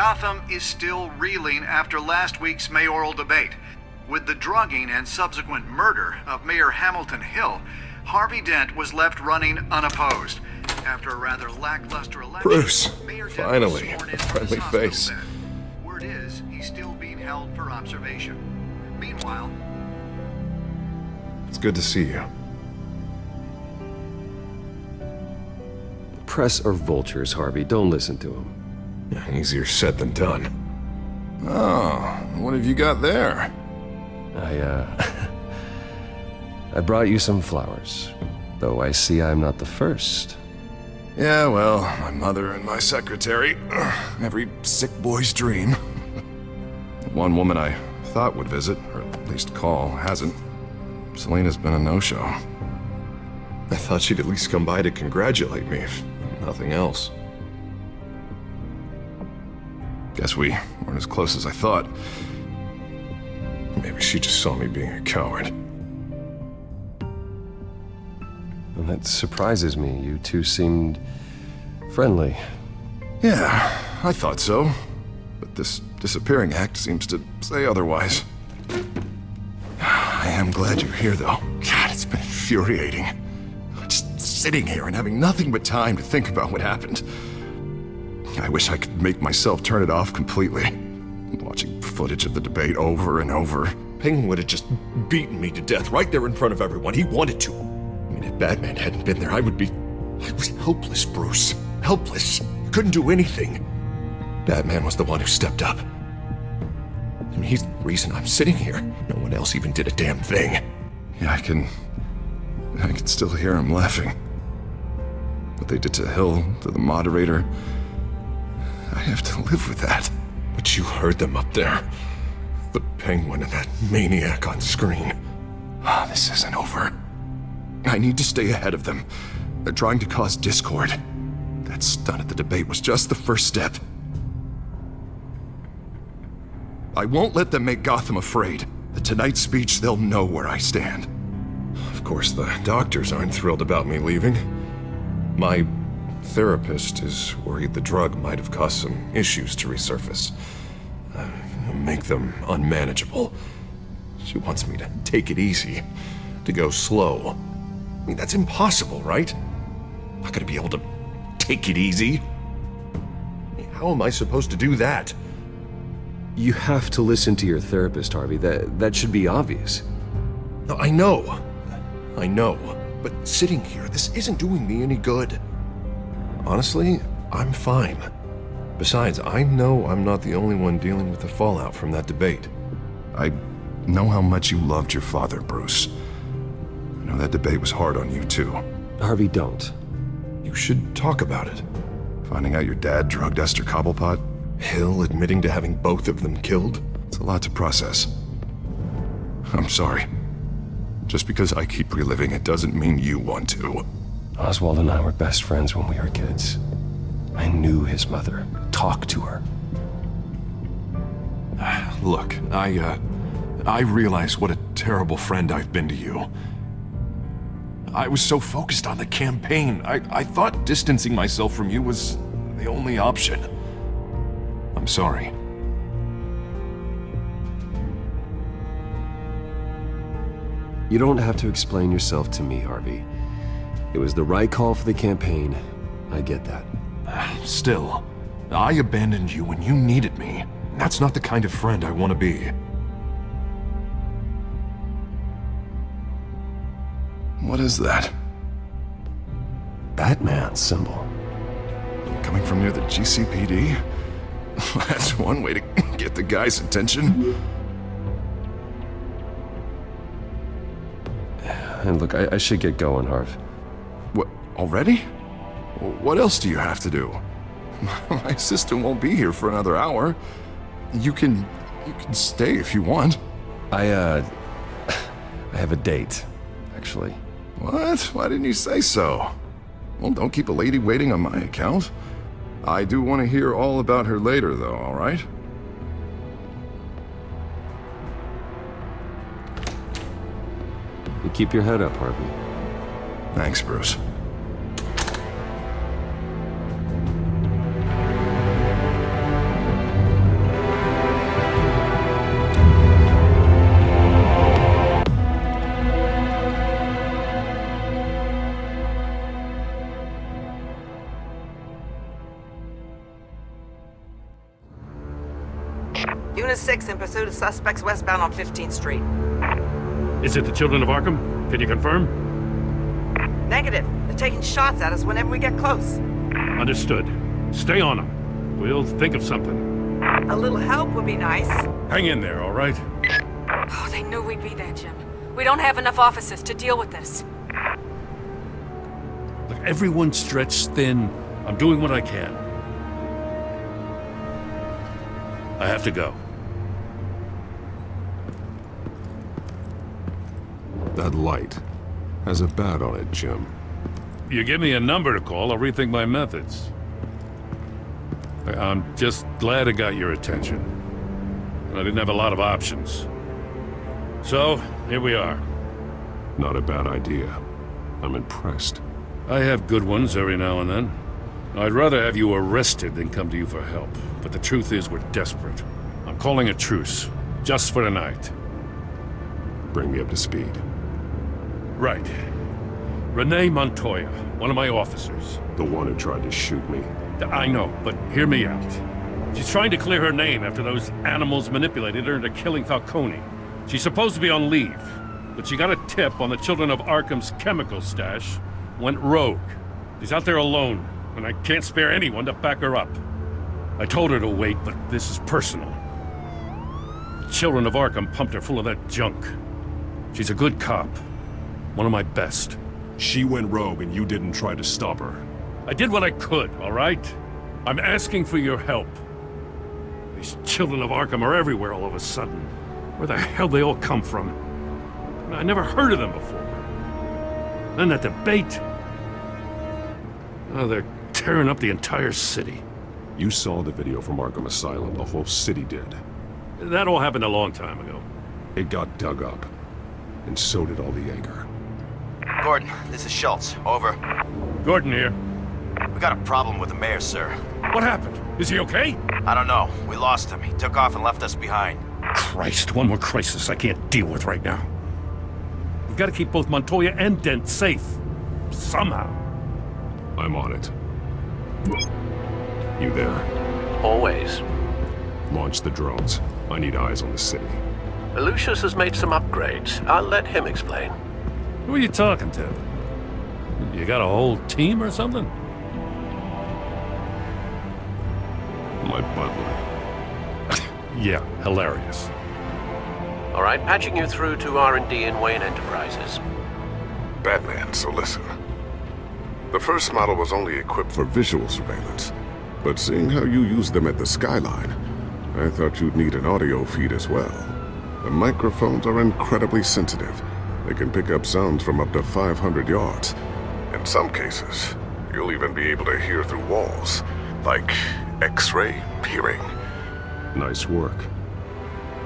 Gotham is still reeling after last week's mayoral debate. With the drugging and subsequent murder of Mayor Hamilton Hill, Harvey Dent was left running unopposed. After a rather lackluster election, Bruce, Mayor Dent finally, was sworn a in friendly from his hospital face. bed. Word is, he's still being held for observation. Meanwhile, It's good to see you. Press are vultures, Harvey. Don't listen to them. Easier said than done. Oh, what have you got there? I brought you some flowers. Though I see I'm not the first. Yeah, well, my mother and my secretary. Every sick boy's dream. One woman I thought would visit, or at least call, hasn't. Selena's been a no-show. I thought she'd at least come by to congratulate me, if nothing else. Guess we weren't as close as I thought. Maybe she just saw me being a coward. Well, that surprises me. You two seemed friendly. Yeah, I thought so. But this disappearing act seems to say otherwise. I am glad you're here, though. God, it's been infuriating. Just sitting here and having nothing but time to think about what happened. I wish I could make myself turn it off completely. Watching footage of the debate over and over. Penguin would have just beaten me to death right there in front of everyone. He wanted to. I mean, if Batman hadn't been there, I was helpless, Bruce. Helpless. Couldn't do anything. Batman was the one who stepped up. I mean, he's the reason I'm sitting here. No one else even did a damn thing. Yeah, I can still hear him laughing. What they did to Hill, to the moderator, I have to live with that. But you heard them up there. The Penguin and that maniac on screen. This isn't over. I need to stay ahead of them. They're trying to cause discord. That stunt at the debate was just the first step. I won't let them make Gotham afraid. At tonight's speech, they'll know where I stand. Of course, the doctors aren't thrilled about me leaving. My therapist is worried the drug might have caused some issues to resurface. Make them unmanageable. She wants me to take it easy, to go slow. I mean, that's impossible, right? I'm not gonna be able to take it easy. I mean, how am I supposed to do that? You have to listen to your therapist, Harvey. That should be obvious. No, I know. But sitting here, this isn't doing me any good. Honestly, I'm fine. Besides, I know I'm not the only one dealing with the fallout from that debate. I know how much you loved your father, Bruce. I know that debate was hard on you, too. Harvey, don't. You should talk about it. Finding out your dad drugged Esther Cobblepot, Hill admitting to having both of them killed. It's a lot to process. I'm sorry. Just because I keep reliving it doesn't mean you want to. Oswald and I were best friends when we were kids. I knew his mother. Talked to her. Look, I realize what a terrible friend I've been to you. I was so focused on the campaign. I thought distancing myself from you was the only option. I'm sorry. You don't have to explain yourself to me, Harvey. It was the right call for the campaign. I get that. Still, I abandoned you when you needed me. That's not the kind of friend I want to be. What is that? Batman symbol. Coming from near the GCPD? That's one way to get the guy's attention. And look, I should get going, Harv. What, already? What else do you have to do? My assistant won't be here for another hour. You can stay if you want. I have a date, actually. What? Why didn't you say so? Well, don't keep a lady waiting on my account. I do want to hear all about her later, though, all right? You keep your head up, Harvey. Thanks, Bruce. 6 in pursuit of suspects westbound on 15th Street. Is it the Children of Arkham? Can you confirm? Negative. They're taking shots at us whenever we get close. Understood. Stay on them. We'll think of something. A little help would be nice. Hang in there, all right? Oh, they knew we'd be there, Jim. We don't have enough officers to deal with this. Look, everyone's stretched thin. I'm doing what I can. I have to go. That light has a bat on it, Jim. You give me a number to call, I'll rethink my methods. I'm just glad I got your attention. I didn't have a lot of options. So, here we are. Not a bad idea. I'm impressed. I have good ones every now and then. I'd rather have you arrested than come to you for help. But the truth is, we're desperate. I'm calling a truce. Just for tonight. Bring me up to speed. Right. Renee Montoya, one of my officers. The one who tried to shoot me. I know, but hear me out. She's trying to clear her name after those animals manipulated her into killing Falcone. She's supposed to be on leave, but she got a tip on the Children of Arkham's chemical stash, went rogue. She's out there alone, and I can't spare anyone to back her up. I told her to wait, but this is personal. The Children of Arkham pumped her full of that junk. She's a good cop. One of my best. She went rogue and you didn't try to stop her. I did what I could, all right? I'm asking for your help. These Children of Arkham are everywhere all of a sudden. Where the hell they all come from? I never heard of them before. Then that debate. Oh, they're tearing up the entire city. You saw the video from Arkham Asylum. The whole city did. That all happened a long time ago. It got dug up. And so did all the anger. Gordon, this is Schultz. Over. Gordon here. We got a problem with the mayor, sir. What happened? Is he okay? I don't know. We lost him. He took off and left us behind. Christ, one more crisis I can't deal with right now. We've got to keep both Montoya and Dent safe. Somehow. I'm on it. You there? Always. Launch the drones. I need eyes on the city. Lucius has made some upgrades. I'll let him explain. Who are you talking to? You got a whole team or something? My butler. Yeah, hilarious. All right, patching you through to R&D in Wayne Enterprises. Batman, so listen. The first model was only equipped for visual surveillance, but seeing how you use them at the Skyline, I thought you'd need an audio feed as well. The microphones are incredibly sensitive. They can pick up sounds from up to 500 yards. In some cases, you'll even be able to hear through walls, like X-ray peering. Nice work.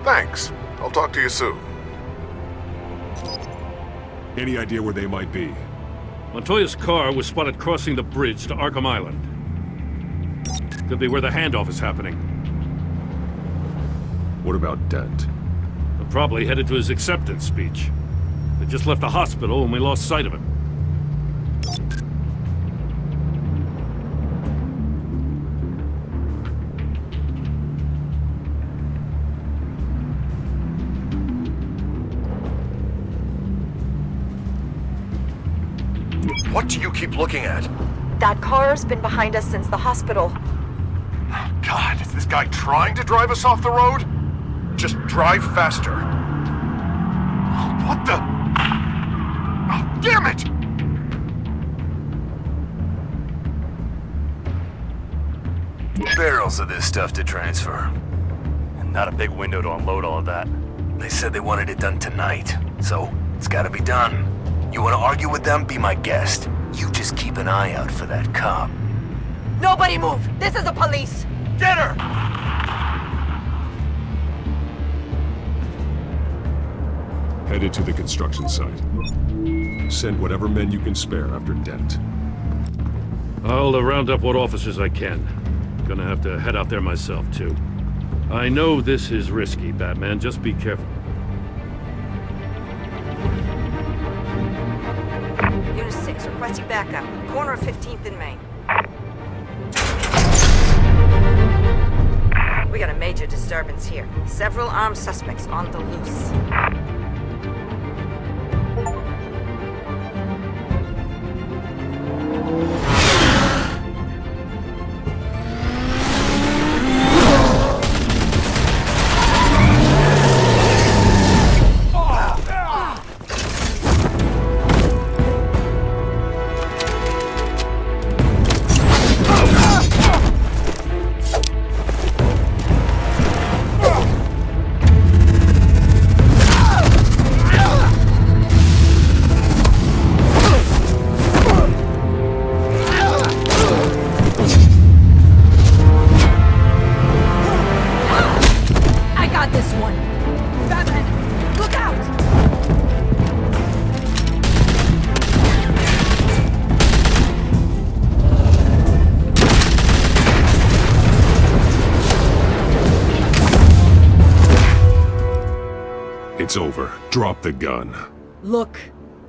Thanks. I'll talk to you soon. Any idea where they might be? Montoya's car was spotted crossing the bridge to Arkham Island. Could be where the handoff is happening. What about Dent? They're probably headed to his acceptance speech. They just left the hospital and we lost sight of him. What do you keep looking at? That car's been behind us since the hospital. God, is this guy trying to drive us off the road? Just drive faster. What the? Oh, damn it! Barrels of this stuff to transfer. And not a big window to unload all of that. They said they wanted it done tonight, so it's gotta be done. You wanna argue with them? Be my guest. You just keep an eye out for that cop. Nobody move! This is the police! Get her! Headed to the construction site. Send whatever men you can spare after Dent. I'll round up what officers I can. Gonna have to head out there myself, too. I know this is risky, Batman. Just be careful. Unit 6, requesting backup. Corner of 15th and Main. We got a major disturbance here. Several armed suspects on the loose. It's over. Drop the gun. Look,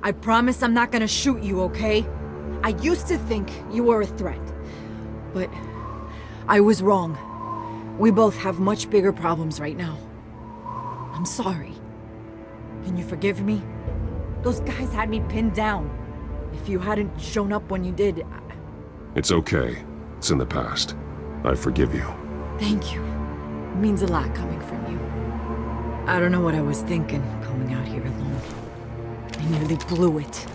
I promise I'm not gonna shoot you, okay? I used to think you were a threat, but I was wrong. We both have much bigger problems right now. I'm sorry. Can you forgive me? Those guys had me pinned down. If you hadn't shown up when you did, It's okay. It's in the past. I forgive you. Thank you. It means a lot coming from you. I don't know what I was thinking, coming out here alone. I nearly blew it.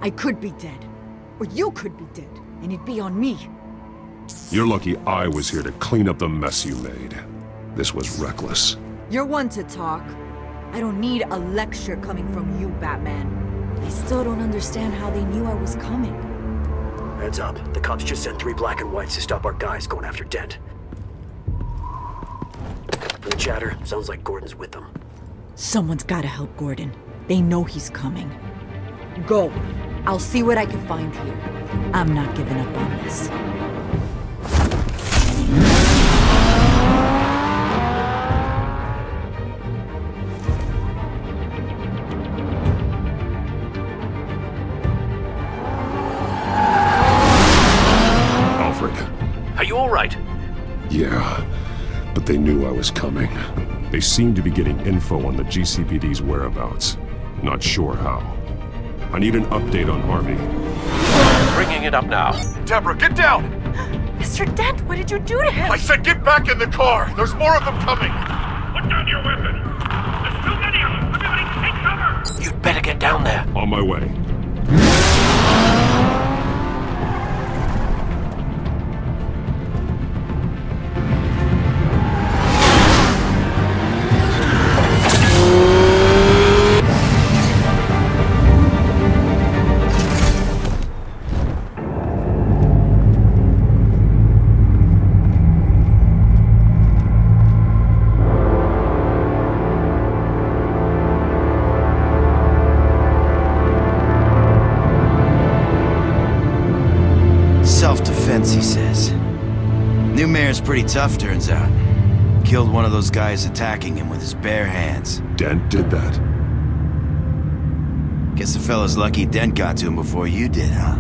I could be dead. Or you could be dead, and it'd be on me. You're lucky I was here to clean up the mess you made. This was reckless. You're one to talk. I don't need a lecture coming from you, Batman. I still don't understand how they knew I was coming. Heads up. The cops just sent 3 black and whites to stop our guys going after Dent. From the chatter, sounds like Gordon's with them. Someone's gotta help Gordon. They know he's coming. Go. I'll see what I can find here. I'm not giving up on this. Alfred. Are you all right? Yeah, but they knew I was coming. They seem to be getting info on the GCPD's whereabouts. Not sure how. I need an update on Harvey. Bringing it up now. Deborah, get down! Mr. Dent, what did you do to him? I said get back in the car! There's more of them coming! Put down your weapon! There's too many of them! Everybody take cover! You'd better get down there. On my way. Self-defense, he says. New mayor's pretty tough, turns out. Killed one of those guys attacking him with his bare hands. Dent did that? Guess the fella's lucky Dent got to him before you did, huh?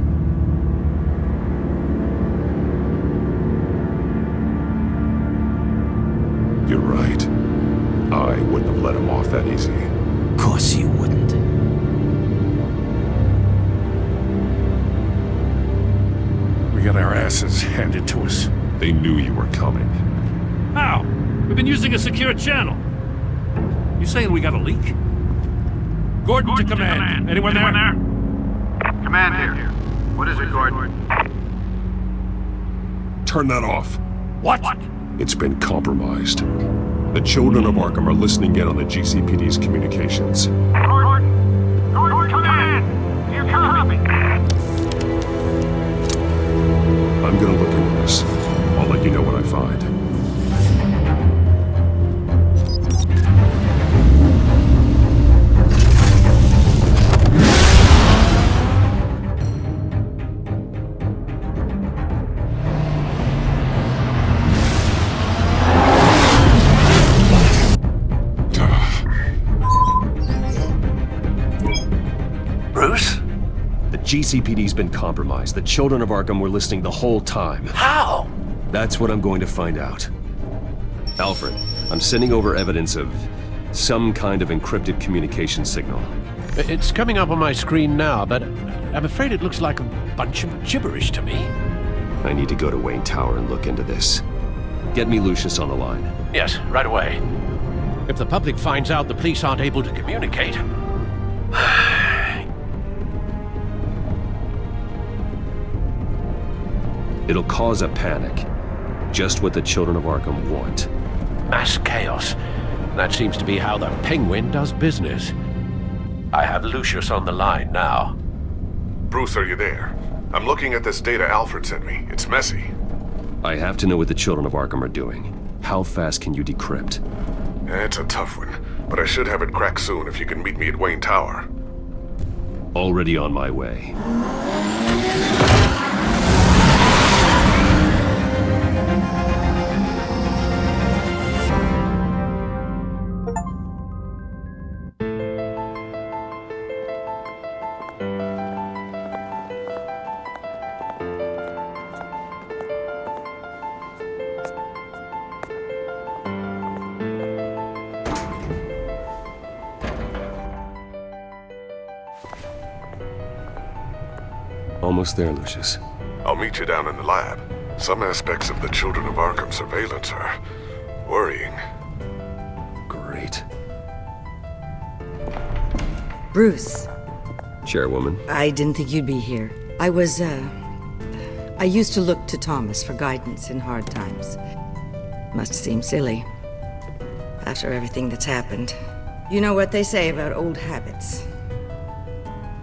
You're right. I wouldn't have let him off that easy. Of course you wouldn't. We got our asses handed to us. They knew you were coming. How? We've been using a secure channel. You saying we got a leak? Gordon to command. Anyone there? Command here. What is it, Gordon? Turn that off. What? It's been compromised. The children of Arkham are listening in on the GCPD's communications. Gordon, command! You're coming! I'm gonna look into this. I'll let you know what I find. Bruce? The GCPD's been compromised. The children of Arkham were listening the whole time. How? That's what I'm going to find out. Alfred, I'm sending over evidence of some kind of encrypted communication signal. It's coming up on my screen now, but I'm afraid it looks like a bunch of gibberish to me. I need to go to Wayne Tower and look into this. Get me Lucius on the line. Yes, right away. If the public finds out the police aren't able to communicate... It'll cause a panic. Just what the children of Arkham want. Mass chaos. That seems to be how the Penguin does business. I have Lucius on the line now. Bruce, are you there? I'm looking at this data Alfred sent me. It's messy. I have to know what the children of Arkham are doing. How fast can you decrypt? It's a tough one, but I should have it cracked soon if you can meet me at Wayne Tower. Already on my way. Almost there, Lucius. I'll meet you down in the lab. Some aspects of the Children of Arkham surveillance are worrying. Great. Bruce. Chairwoman. I didn't think you'd be here. I used to look to Thomas for guidance in hard times. Must seem silly. After everything that's happened. You know what they say about old habits.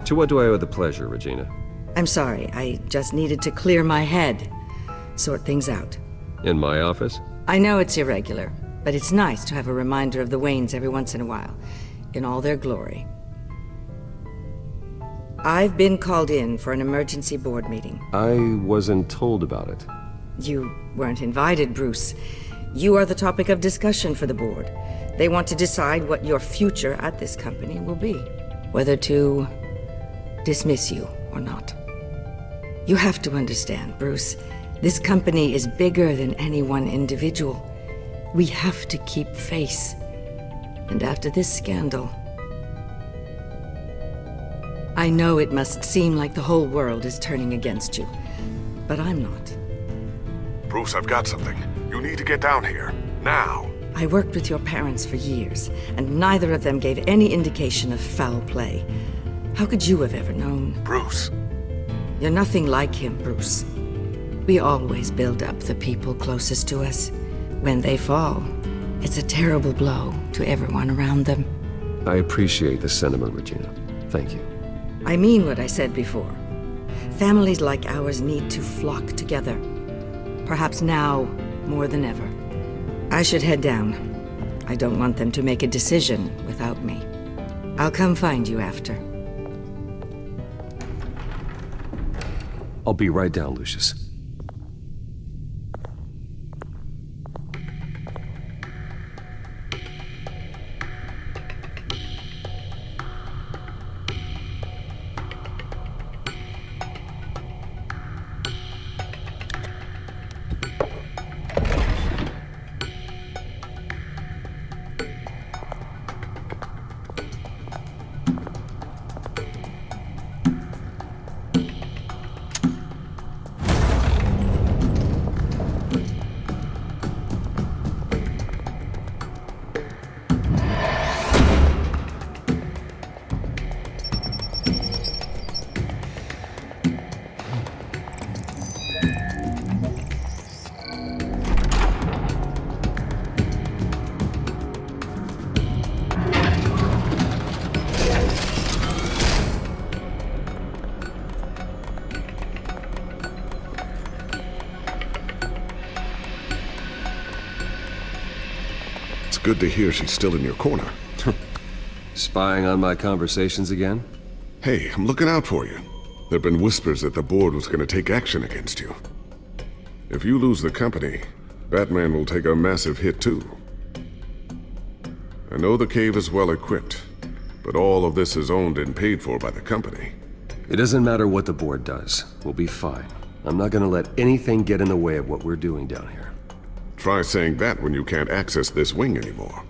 To what do I owe the pleasure, Regina? I'm sorry, I just needed to clear my head. Sort things out. In my office? I know it's irregular, but it's nice to have a reminder of the Waynes every once in a while, in all their glory. I've been called in for an emergency board meeting. I wasn't told about it. You weren't invited, Bruce. You are the topic of discussion for the board. They want to decide what your future at this company will be. Whether to dismiss you or not. You have to understand, Bruce. This company is bigger than any one individual. We have to keep face. And after this scandal... I know it must seem like the whole world is turning against you, but I'm not. Bruce, I've got something. You need to get down here. Now. I worked with your parents for years, and neither of them gave any indication of foul play. How could you have ever known? Bruce. You're nothing like him, Bruce. We always build up the people closest to us. When they fall, it's a terrible blow to everyone around them. I appreciate the sentiment, Regina. Thank you. I mean what I said before. Families like ours need to flock together. Perhaps now more than ever. I should head down. I don't want them to make a decision without me. I'll come find you after. I'll be right down, Lucius. Good to hear she's still in your corner. Spying on my conversations again? Hey, I'm looking out for you. There've been whispers that the board was going to take action against you. If you lose the company, Batman will take a massive hit too. I know the cave is well equipped, but all of this is owned and paid for by the company. It doesn't matter what the board does. We'll be fine. I'm not gonna let anything get in the way of what we're doing down here. try saying that when you can't access this wing anymore.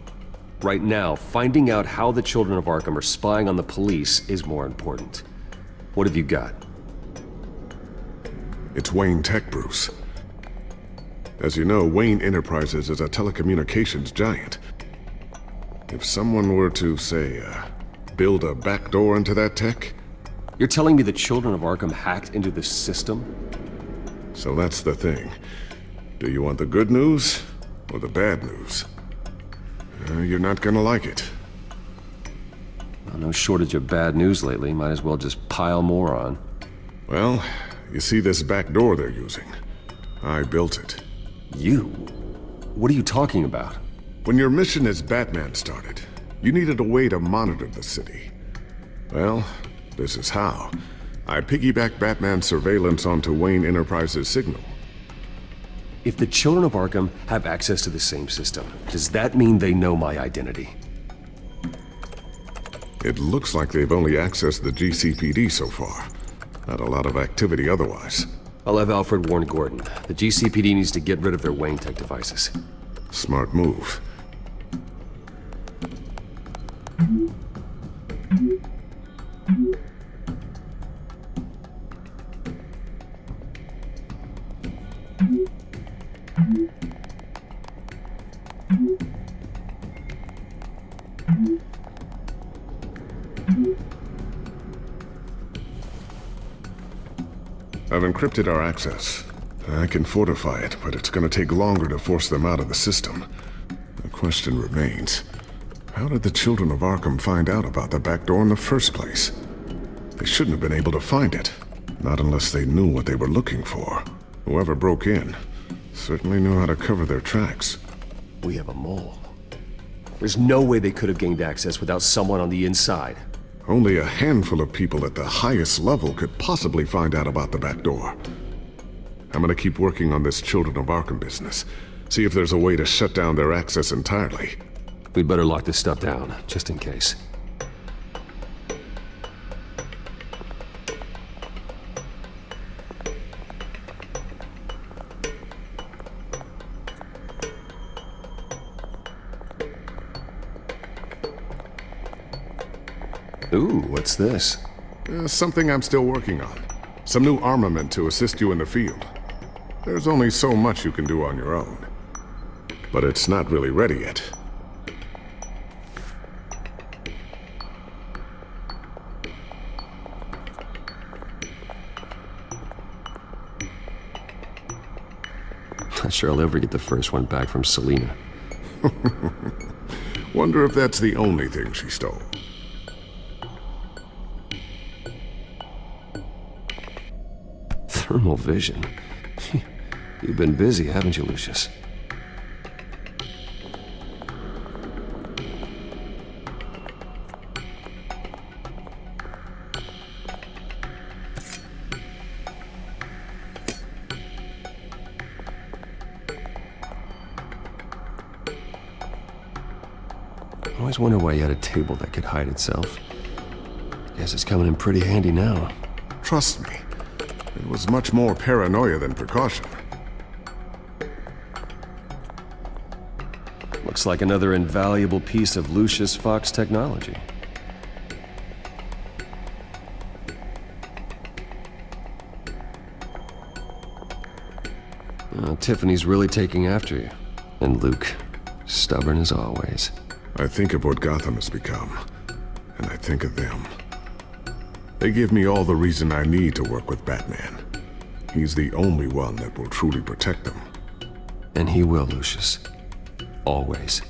Right now, finding out how the Children of Arkham are spying on the police is more important. What have you got? It's Wayne Tech, Bruce. As you know, Wayne Enterprises is a telecommunications giant. If someone were to, say, build a backdoor into that tech... You're telling me the Children of Arkham hacked into the system? So that's the thing. Do you want the good news or the bad news? You're not gonna like it. Well, no shortage of bad news lately. Might as well just pile more on. Well, you see this back door they're using? I built it. You? What are you talking about? When your mission as Batman started, you needed a way to monitor the city. Well, this is how. I piggybacked Batman's surveillance onto Wayne Enterprises' signal. If the Children of Arkham have access to the same system, does that mean they know my identity? It looks like they've only accessed the GCPD so far. Not a lot of activity otherwise. I'll have Alfred warn Gordon. The GCPD needs to get rid of their Wayne Tech devices. Smart move. I've encrypted our access. I can fortify it, but it's gonna take longer to force them out of the system. The question remains, how did the Children of Arkham find out about the back door in the first place? They shouldn't have been able to find it. Not unless they knew what they were looking for. Whoever broke in certainly knew how to cover their tracks. We have a mole. There's no way they could have gained access without someone on the inside. Only a handful of people at the highest level could possibly find out about the back door. I'm gonna keep working on this Children of Arkham business. See if there's a way to shut down their access entirely. We'd better lock this stuff down, just in case. Ooh, what's this? Something I'm still working on. Some new armament to assist you in the field. There's only so much you can do on your own. But it's not really ready yet. Not sure I'll ever get the first one back from Selina. Wonder if that's the only thing she stole. Thermal vision. You've been busy, haven't you, Lucius? I always wonder why you had a table that could hide itself. Guess it's coming in pretty handy now. Trust me. It was much more paranoia than precaution. Looks like another invaluable piece of Lucius Fox technology. Tiffany's really taking after you. And Luke, stubborn as always. I think of what Gotham has become, and I think of them. They give me all the reason I need to work with Batman. He's the only one that will truly protect them. And he will, Lucius. Always.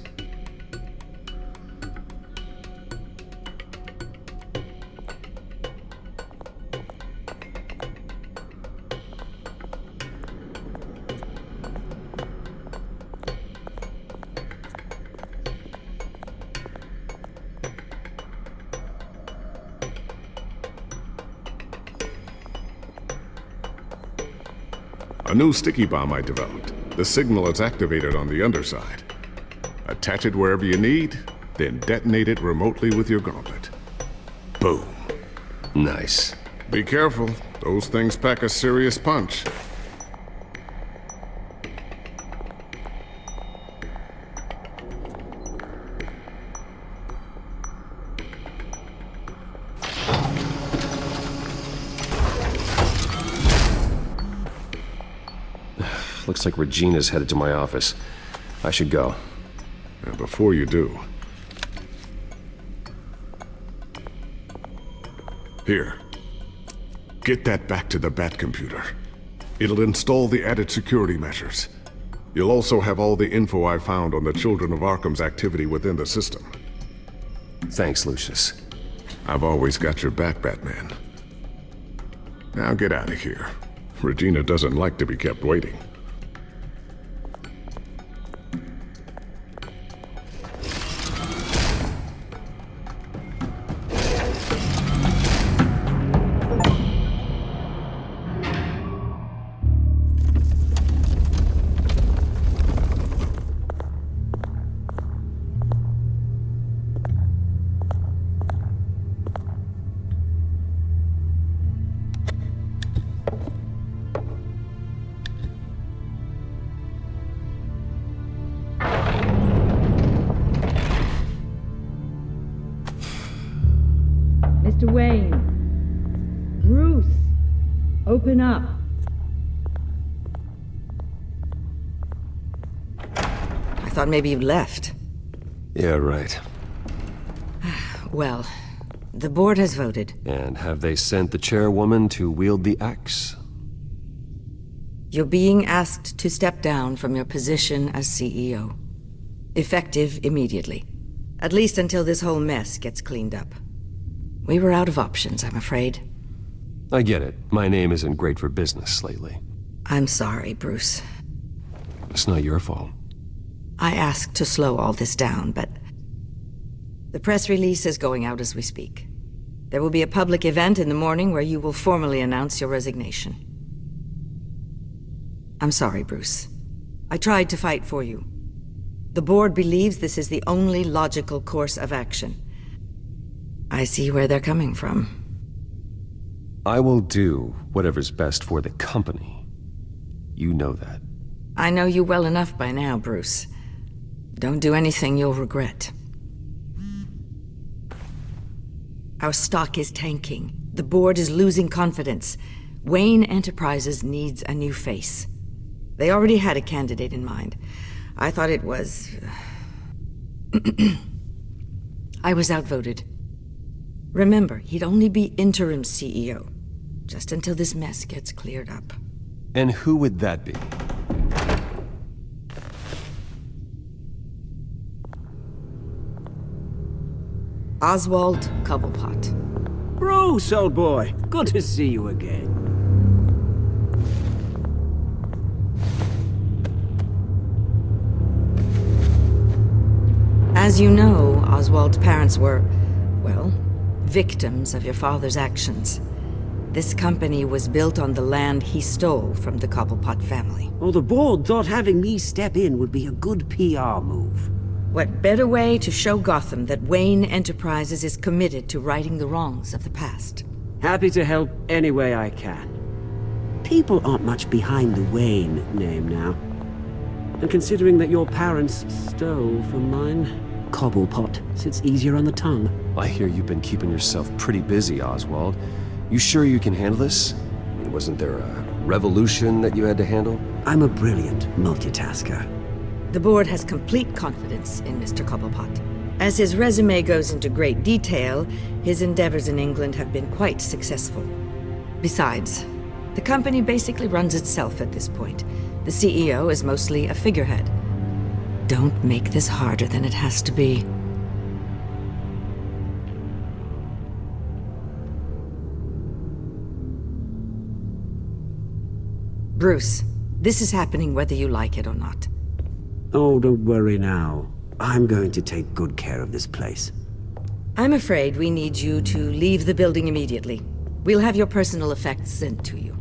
A new sticky bomb I developed. The signal is activated on the underside. Attach it wherever you need, then detonate it remotely with your gauntlet. Boom. Nice. Be careful. Those things pack a serious punch. Looks like Regina's headed to my office. I should go. And before you do... Here. Get that back to the Bat computer. It'll install the added security measures. You'll also have all the info I found on the Children of Arkham's activity within the system. Thanks, Lucius. I've always got your back, Batman. Now get out of here. Regina doesn't like to be kept waiting. Mr. Wayne. Bruce. Open up. I thought maybe you left. Yeah, right. Well, the board has voted. And have they sent the chairwoman to wield the axe? You're being asked to step down from your position as CEO. Effective immediately. At least until this whole mess gets cleaned up. We were out of options, I'm afraid. I get it. My name isn't great for business lately. I'm sorry, Bruce. It's not your fault. I asked to slow all this down, but... the press release is going out as we speak. There will be a public event in the morning where you will formally announce your resignation. I'm sorry, Bruce. I tried to fight for you. The board believes this is the only logical course of action. I see where they're coming from. I will do whatever's best for the company. You know that. I know you well enough by now, Bruce. Don't do anything you'll regret. Our stock is tanking. The board is losing confidence. Wayne Enterprises needs a new face. They already had a candidate in mind. I thought it was... I was outvoted. Remember, he'd only be interim CEO, just until this mess gets cleared up. And who would that be? Oswald Cobblepot. Bruce, old boy. Good to see you again. As you know, Oswald's parents were, well, victims of your father's actions. This company was built on the land he stole from the Cobblepot family. Well, the board thought having me step in would be a good PR move. What better way to show Gotham that Wayne Enterprises is committed to righting the wrongs of the past? Happy to help any way I can. People aren't much behind the Wayne name now. And considering that your parents stole from mine, Cobblepot sits easier on the tongue. I hear you've been keeping yourself pretty busy, Oswald. You sure you can handle this? I mean, wasn't there a revolution that you had to handle? I'm a brilliant multitasker. The board has complete confidence in Mr. Cobblepot. As his resume goes into great detail, his endeavors in England have been quite successful. Besides, the company basically runs itself at this point. The CEO is mostly a figurehead. Don't make this harder than it has to be. Bruce, this is happening whether you like it or not. Oh, don't worry now. I'm going to take good care of this place. I'm afraid we need you to leave the building immediately. We'll have your personal effects sent to you.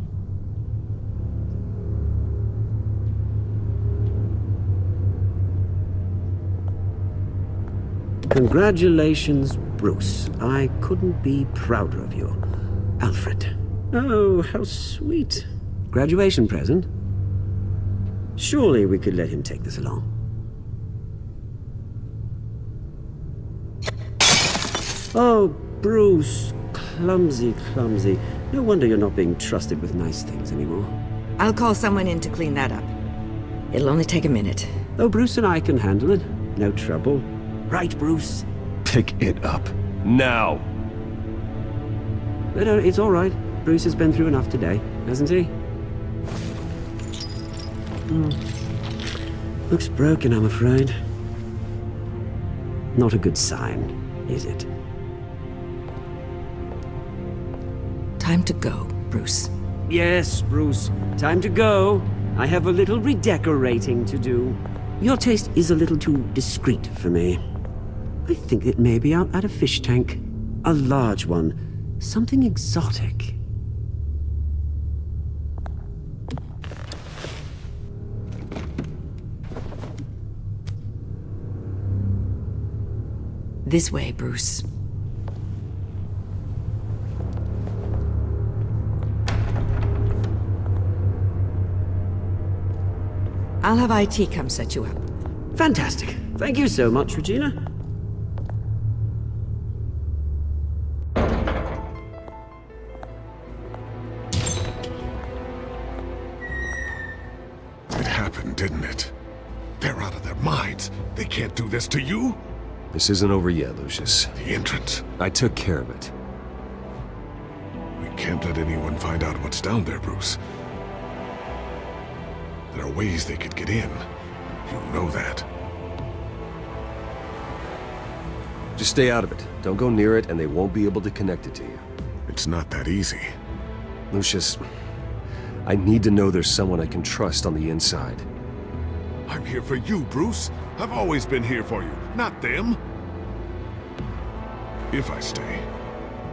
Congratulations, Bruce. I couldn't be prouder of you. Alfred. Oh, how sweet. Graduation present? Surely we could let him take this along. Oh, Bruce. Clumsy, clumsy. No wonder you're not being trusted with nice things anymore. I'll call someone in to clean that up. It'll only take a minute. Oh, Bruce and I can handle it. No trouble. Right, Bruce? Pick it up. Now! No, it's all right. Bruce has been through enough today, hasn't he? Looks broken, I'm afraid. Not a good sign, is it? Time to go, Bruce. Yes, Bruce. Time to go. I have a little redecorating to do. Your taste is a little too discreet for me. I think it may be out at a fish tank. A large one. Something exotic. This way, Bruce. I'll have IT come set you up. Fantastic. Thank you so much, Regina. It happened, didn't it? They're out of their minds. They can't do this to you? This isn't over yet, Lucius. The entrance. I took care of it. We can't let anyone find out what's down there, Bruce. There are ways they could get in. You know that. Just stay out of it. Don't go near it, and they won't be able to connect it to you. It's not that easy. Lucius, I need to know there's someone I can trust on the inside. I'm here for you, Bruce. I've always been here for you, not them. If I stay,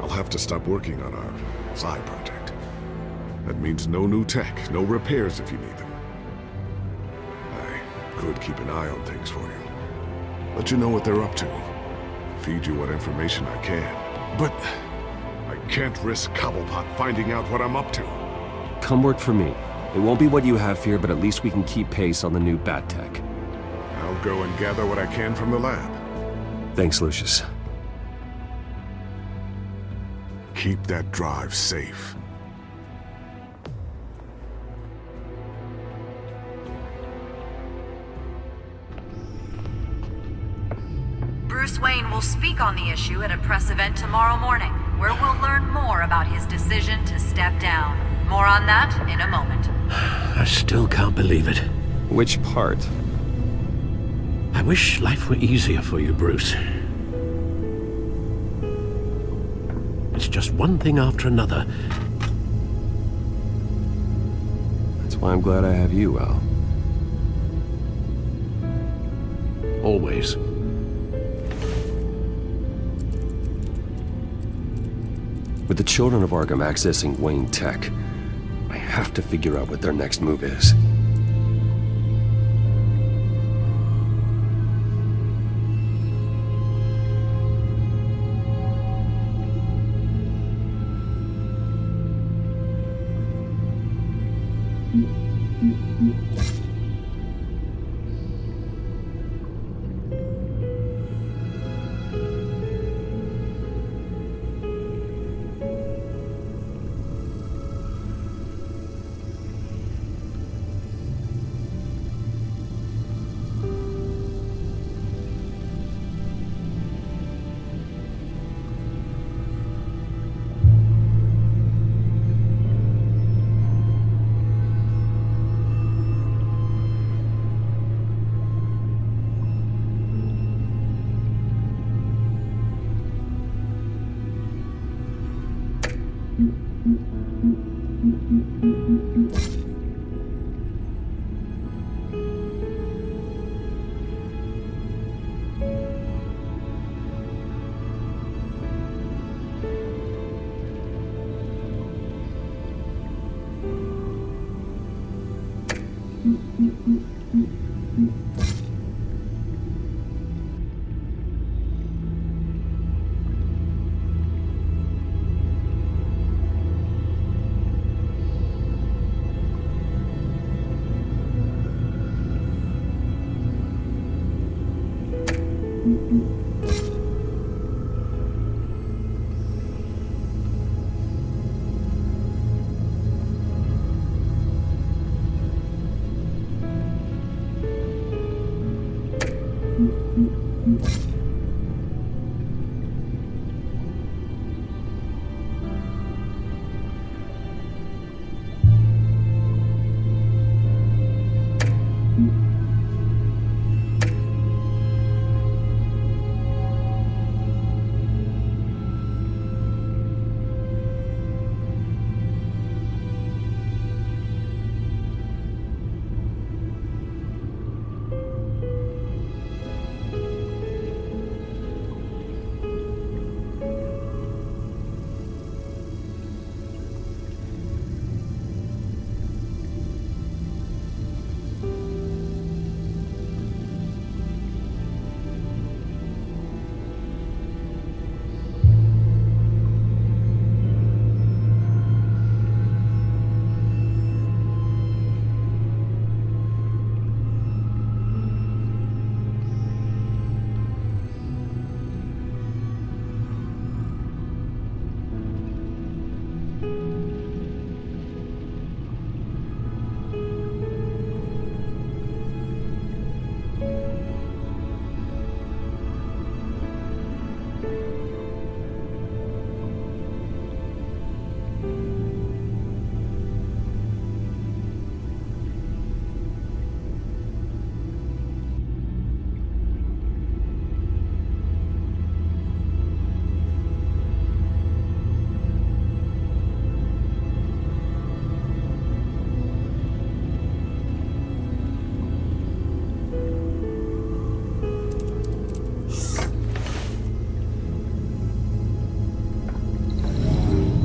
I'll have to stop working on our side project. That means no new tech, no repairs if you need them. I could keep an eye on things for you. Let you know what they're up to. Feed you what information I can. But I can't risk Cobblepot finding out what I'm up to. Come work for me. It won't be what you have here, but at least we can keep pace on the new bat tech. I'll go and gather what I can from the lab. Thanks, Lucius. Keep that drive safe. Bruce Wayne will speak on the issue at a press event tomorrow morning, where we'll learn more about his decision to step down. More on that in a moment. I still can't believe it. Which part? I wish life were easier for you, Bruce. It's just one thing after another. That's why I'm glad I have you, Al. Always. With the children of Arkham accessing Wayne Tech, I have to figure out what their next move is.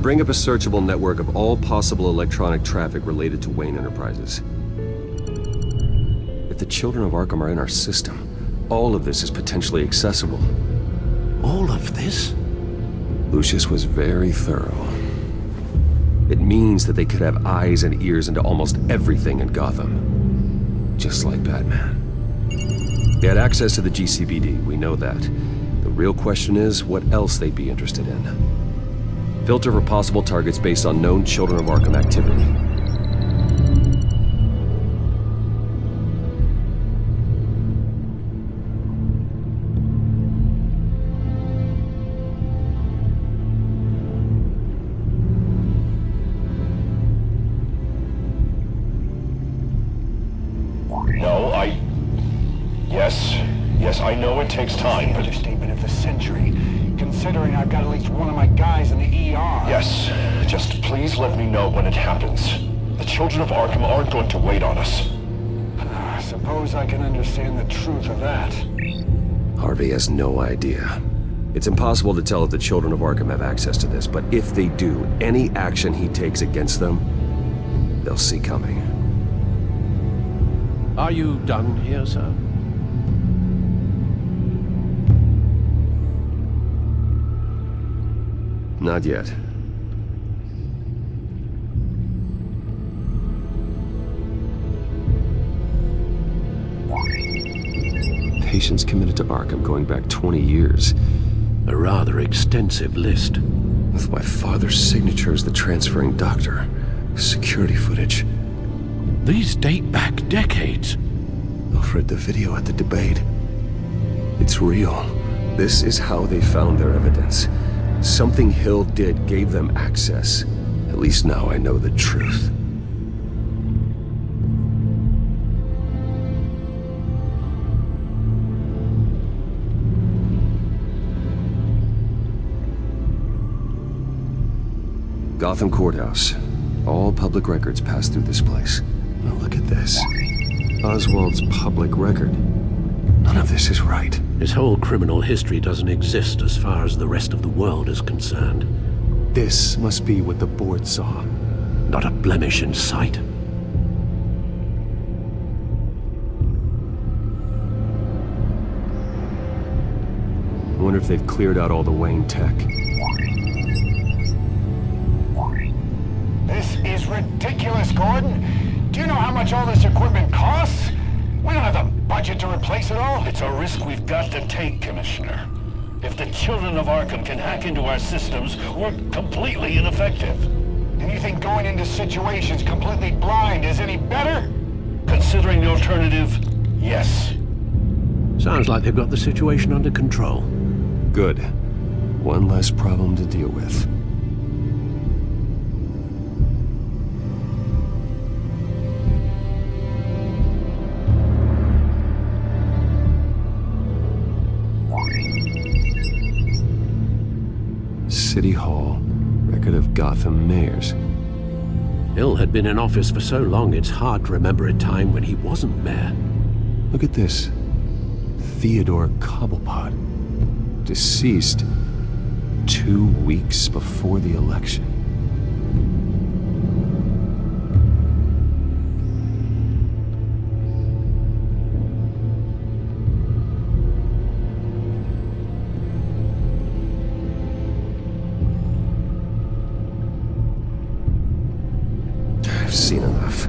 Bring up a searchable network of all possible electronic traffic related to Wayne Enterprises. If the children of Arkham are in our system, all of this is potentially accessible. All of this? Lucius was very thorough. It means that they could have eyes and ears into almost everything in Gotham. Just like Batman. They had access to the GCPD, we know that. The real question is, what else they'd be interested in. Filter for possible targets based on known Children of Arkham activity. Yes, I know it takes time, but... Understatement of the century, considering I've got at least one of my guys in the ER. Yes, just please let me know when it happens. The children of Arkham aren't going to wait on us. I suppose I can understand the truth of that. Harvey has no idea. It's impossible to tell if the children of Arkham have access to this, but if they do, any action he takes against them, they'll see coming. Are you done here, sir? Not yet. Patients committed to Arkham going back 20 years. A rather extensive list. With my father's signature as the transferring doctor. Security footage. These date back decades. I've read the video at the debate. It's real. This is how they found their evidence. Something Hill did gave them access. At least now I know the truth. Gotham Courthouse. All public records pass through this place. Now look at this. Oswald's public record. None of this is right. His whole criminal history doesn't exist as far as the rest of the world is concerned. This must be what the board saw. Not a blemish in sight. I wonder if they've cleared out all the Wayne tech. This is ridiculous, Gordon. Do you know how much all this equipment costs? We don't have the budget to replace it all. It's a risk we've got to take, Commissioner. If the children of Arkham can hack into our systems, we're completely ineffective. And you think going into situations completely blind is any better? Considering the alternative, yes. Sounds like they've got the situation under control. Good. One less problem to deal with. City Hall, record of Gotham mayors. Hill had been in office for so long it's hard to remember a time when he wasn't mayor. Look at this. Theodore Cobblepot. Deceased 2 weeks before the election. I've seen enough.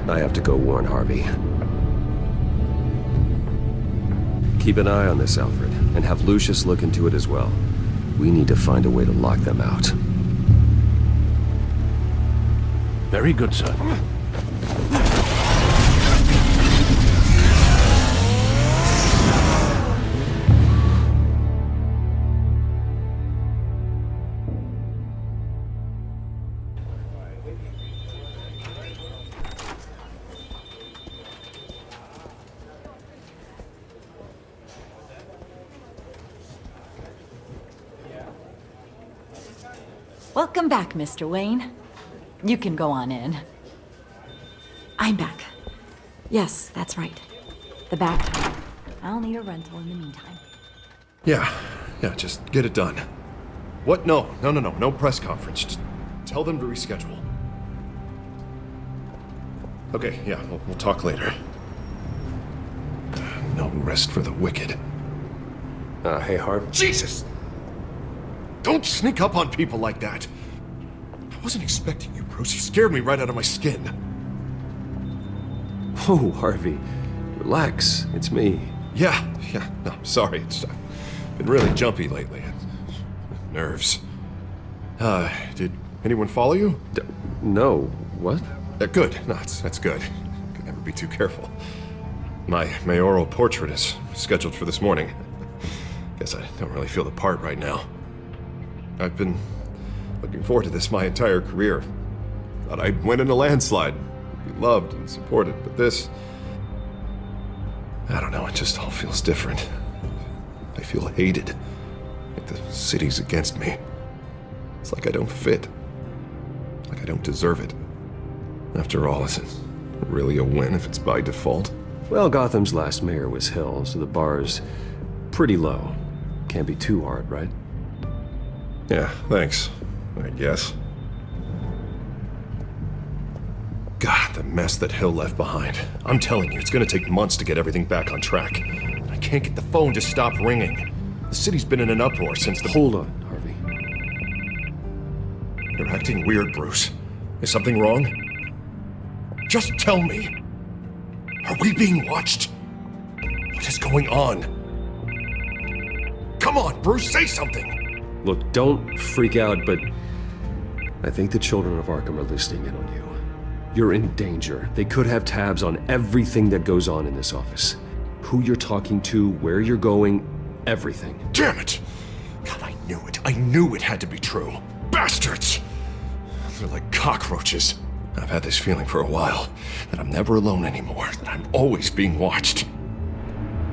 I have to go warn Harvey. Keep an eye on this, Alfred, and have Lucius look into it as well. We need to find a way to lock them out. Very good, sir. Welcome back, Mr. Wayne. You can go on in. I'm back. Yes, that's right. The back door. I'll need a rental in the meantime. Yeah, just get it done. What? No press conference. Just Tell them to reschedule. Okay, yeah, we'll talk later. No rest for the wicked. Hey, Harv. Jesus! Don't sneak up on people like that. I wasn't expecting you, Bruce. You scared me right out of my skin. Oh, Harvey. Relax. It's me. Yeah. No, I'm sorry. I've been really jumpy lately. Nerves. Did anyone follow you? No. What? Good. No, that's good. Could never be too careful. My mayoral portrait is scheduled for this morning. Guess I don't really feel the part right now. I've been looking forward to this my entire career. Thought I'd win in a landslide, be loved and supported, but this... I don't know, it just all feels different. I feel hated. Like the city's against me. It's like I don't fit. Like I don't deserve it. After all, is it really a win if it's by default? Well, Gotham's last mayor was Hill, so the bar's pretty low. Can't be too hard, right? Yeah, thanks, I guess. God, the mess that Hill left behind. I'm telling you, it's gonna take months to get everything back on track. I can't get the phone to stop ringing. The city's been in an uproar since the... Hold on, Harvey. You're acting weird, Bruce. Is something wrong? Just tell me. Are we being watched? What is going on? Come on, Bruce, say something! Look, don't freak out, but I think the children of Arkham are listening in on you. You're in danger. They could have tabs on everything that goes on in this office. Who you're talking to, where you're going, everything. Damn it! God, I knew it. I knew it had to be true. Bastards! They're like cockroaches. I've had this feeling for a while, that I'm never alone anymore, that I'm always being watched.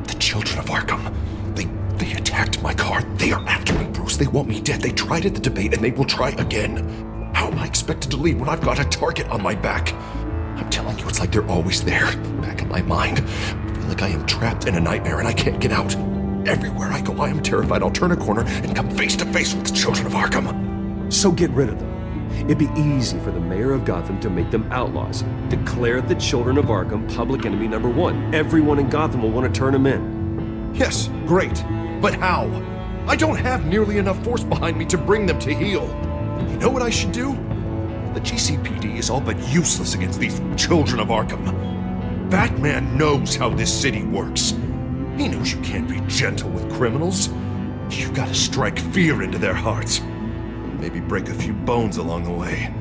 The children of Arkham, they attacked my car. They are after me, Bruce. They want me dead. They tried at the debate, and they will try again. How am I expected to leave when I've got a target on my back? I'm telling you, it's like they're always there, back in my mind. I feel like I am trapped in a nightmare, and I can't get out. Everywhere I go, I am terrified I'll turn a corner and come face to face with the children of Arkham. So get rid of them. It'd be easy for the mayor of Gotham to make them outlaws. Declare the children of Arkham public enemy number one. Everyone in Gotham will want to turn them in. Yes, great. But how? I don't have nearly enough force behind me to bring them to heel. You know what I should do? The GCPD is all but useless against these children of Arkham. Batman knows how this city works. He knows you can't be gentle with criminals. You've got to strike fear into their hearts. Maybe break a few bones along the way.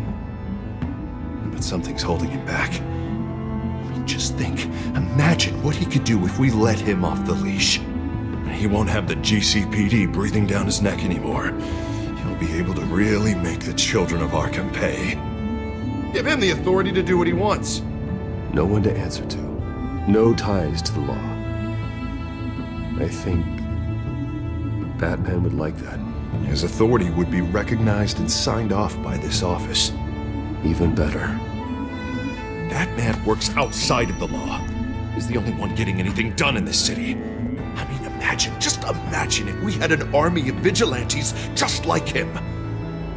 But something's holding him back. I mean, just think. Imagine what he could do if we let him off the leash. He won't have the GCPD breathing down his neck anymore. He'll be able to really make the children of Arkham pay. Give him the authority to do what he wants. No one to answer to. No ties to the law. I think Batman would like that. His authority would be recognized and signed off by this office. Even better. Batman works outside of the law. He's the only one getting anything done in this city. I mean, just imagine if we had an army of vigilantes just like him.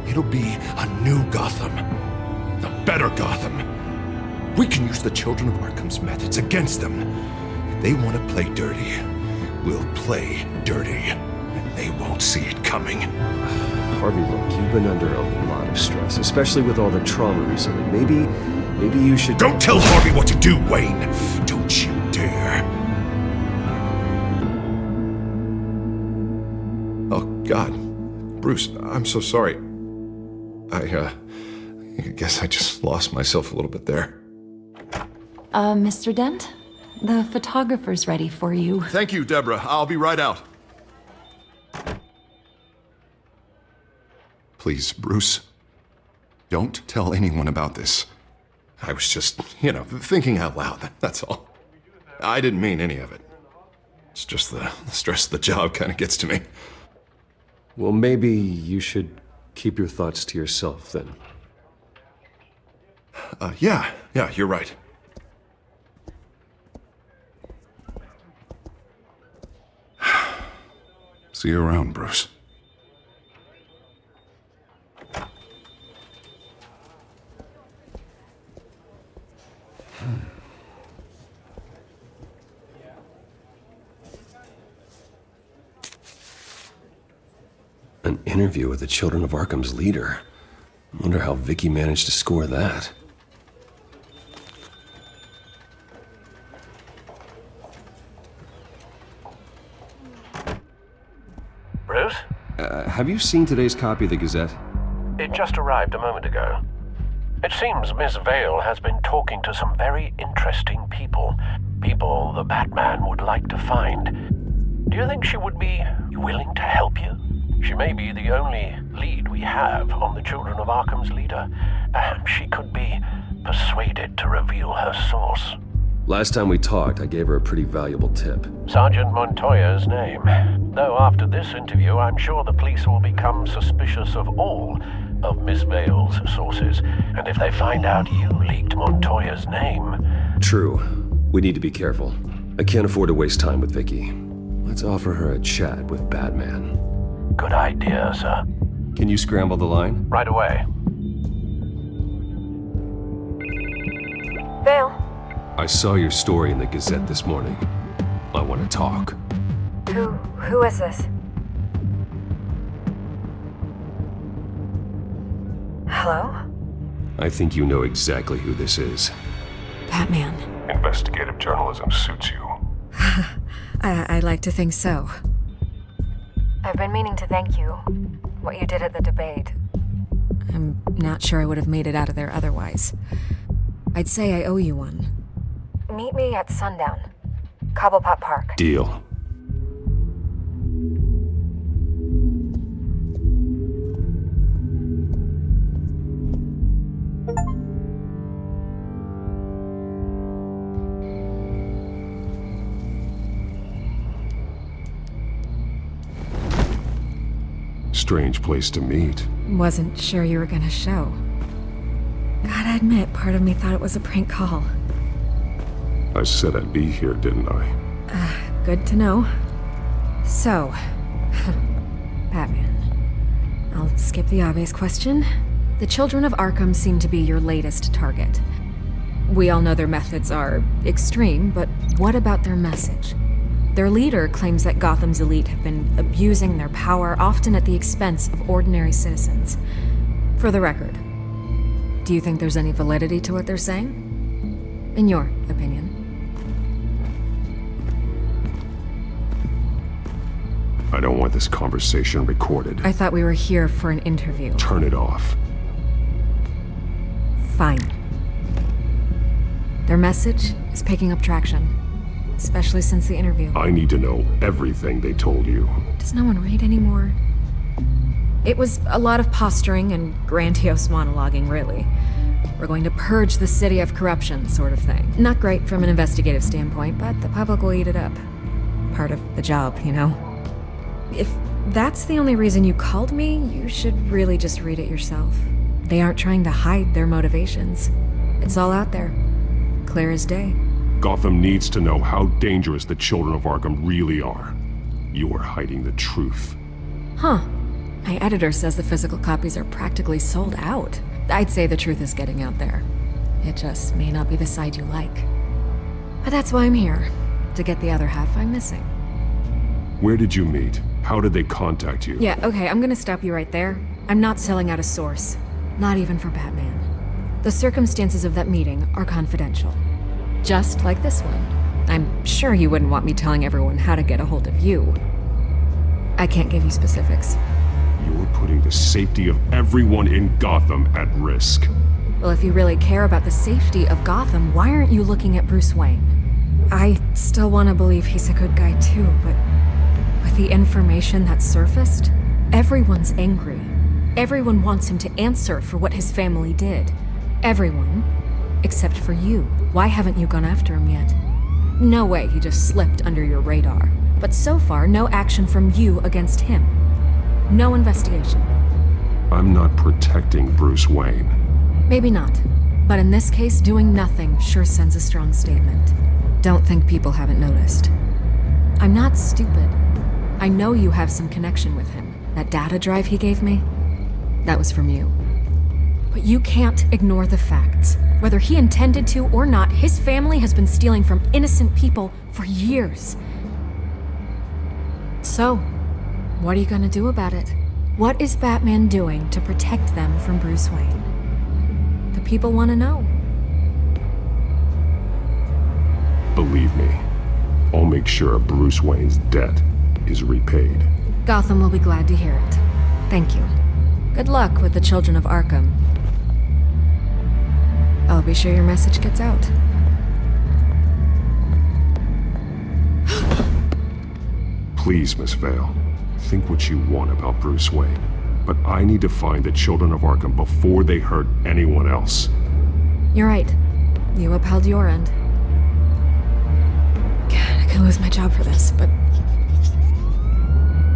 It'll be a new Gotham. A better Gotham. We can use the children of Arkham's methods against them. If they want to play dirty, we'll play dirty. And they won't see it coming. Harvey, look, you've been under a lot of stress, especially with all the trauma recently. Maybe you should... Don't tell Harvey what to do, Wayne! Don't you dare. Oh, God. Bruce, I'm so sorry. I guess I just lost myself a little bit there. Mr. Dent? The photographer's ready for you. Thank you, Deborah. I'll be right out. Please, Bruce. Don't tell anyone about this. I was just, thinking out loud, that's all. I didn't mean any of it. It's just the stress of the job kind of gets to me. Well, maybe you should keep your thoughts to yourself, then. Yeah, you're right. See you around, Bruce. An interview with the Children of Arkham's leader. I wonder how Vicky managed to score that. Bruce? Have you seen today's copy of the Gazette? It just arrived a moment ago. It seems Miss Vale has been talking to some very interesting people. People the Batman would like to find. Do you think she would be willing to help you? She may be the only lead we have on the Children of Arkham's leader. Perhaps she could be persuaded to reveal her source. Last time we talked, I gave her a pretty valuable tip. Sergeant Montoya's name. Though after this interview, I'm sure the police will become suspicious of all of Miss Vale's sources. And if they find out you leaked Montoya's name... True. We need to be careful. I can't afford to waste time with Vicky. Let's offer her a chat with Batman. Good idea, sir. Can you scramble the line? Right away. Vale. I saw your story in the Gazette this morning. I want to talk. Who is this? Hello? I think you know exactly who this is. Batman. Investigative journalism suits you. I'd like to think so. I've been meaning to thank you. What you did at the debate. I'm not sure I would have made it out of there otherwise. I'd say I owe you one. Meet me at sundown. Cobblepot Park. Deal. Strange place to meet. Wasn't sure you were gonna show. Gotta admit, part of me thought it was a prank call. I said I'd be here, didn't I? Good to know. So, Batman. I'll skip the obvious question. The Children of Arkham seem to be your latest target. We all know their methods are extreme, but what about their message? Their leader claims that Gotham's elite have been abusing their power, often at the expense of ordinary citizens. For the record, do you think there's any validity to what they're saying? In your opinion? I don't want this conversation recorded. I thought we were here for an interview. Turn it off. Fine. Their message is picking up traction, especially since the interview. I need to know everything they told you. Does no one read anymore? It was a lot of posturing and grandiose monologuing, really. We're going to purge the city of corruption, sort of thing. Not great from an investigative standpoint, but the public will eat it up. Part of the job, you know? If that's the only reason you called me, you should really just read it yourself. They aren't trying to hide their motivations. It's all out there. Clear as day. Gotham needs to know how dangerous the Children of Arkham really are. You are hiding the truth. Huh. My editor says the physical copies are practically sold out. I'd say the truth is getting out there. It just may not be the side you like. But that's why I'm here. To get the other half I'm missing. Where did you meet? How did they contact you? Yeah, okay, I'm gonna stop you right there. I'm not selling out a source. Not even for Batman. The circumstances of that meeting are confidential. Just like this one. I'm sure you wouldn't want me telling everyone how to get a hold of you. I can't give you specifics. You're putting the safety of everyone in Gotham at risk. Well, if you really care about the safety of Gotham, why aren't you looking at Bruce Wayne? I still want to believe he's a good guy too, but with the information that surfaced, everyone's angry. Everyone wants him to answer for what his family did. Everyone, except for you. Why haven't you gone after him yet? No way he just slipped under your radar. But so far, no action from you against him. No investigation. I'm not protecting Bruce Wayne. Maybe not. But in this case, doing nothing sure sends a strong statement. Don't think people haven't noticed. I'm not stupid. I know you have some connection with him. That data drive he gave me, that was from you. But you can't ignore the facts. Whether he intended to or not, his family has been stealing from innocent people for years. So, what are you gonna do about it? What is Batman doing to protect them from Bruce Wayne? The people want to know. Believe me, I'll make sure Bruce Wayne's debt is repaid. Gotham will be glad to hear it. Thank you. Good luck with the Children of Arkham. I'll be sure your message gets out. Please, Miss Vale, think what you want about Bruce Wayne, but I need to find the Children of Arkham before they hurt anyone else. You're right. You upheld your end. God, I could lose my job for this, but...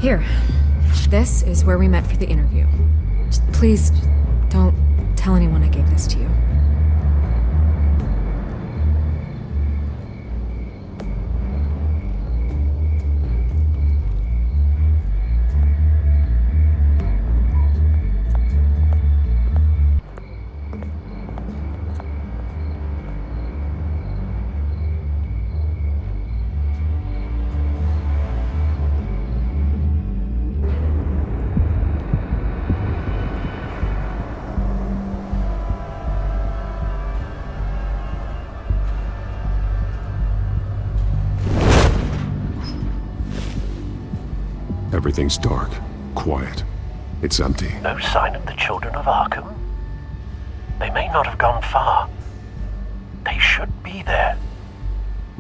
Here. This is where we met for the interview. Just please, don't tell anyone I gave this to you. Everything's dark, quiet. It's empty. No sign of the Children of Arkham? They may not have gone far. They should be there.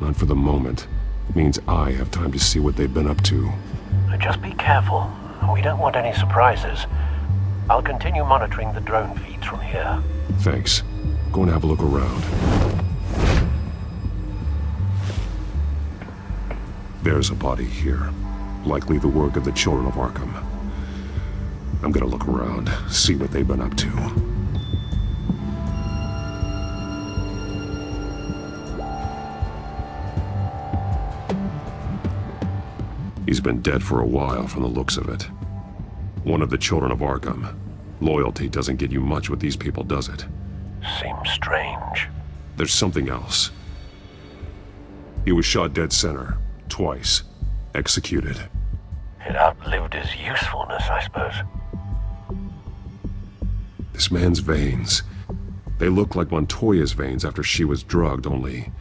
Not for the moment. It means I have time to see what they've been up to. Just be careful. We don't want any surprises. I'll continue monitoring the drone feeds from here. Thanks. Go and have a look around. There's a body here. Likely the work of the Children of Arkham. I'm gonna look around, see what they've been up to. He's been dead for a while from the looks of it. One of the Children of Arkham. Loyalty doesn't get you much with these people, does it? Seems strange. There's something else. He was shot dead center, twice. Executed. It outlived his usefulness, I suppose. This man's veins. They look like Montoya's veins after she was drugged, only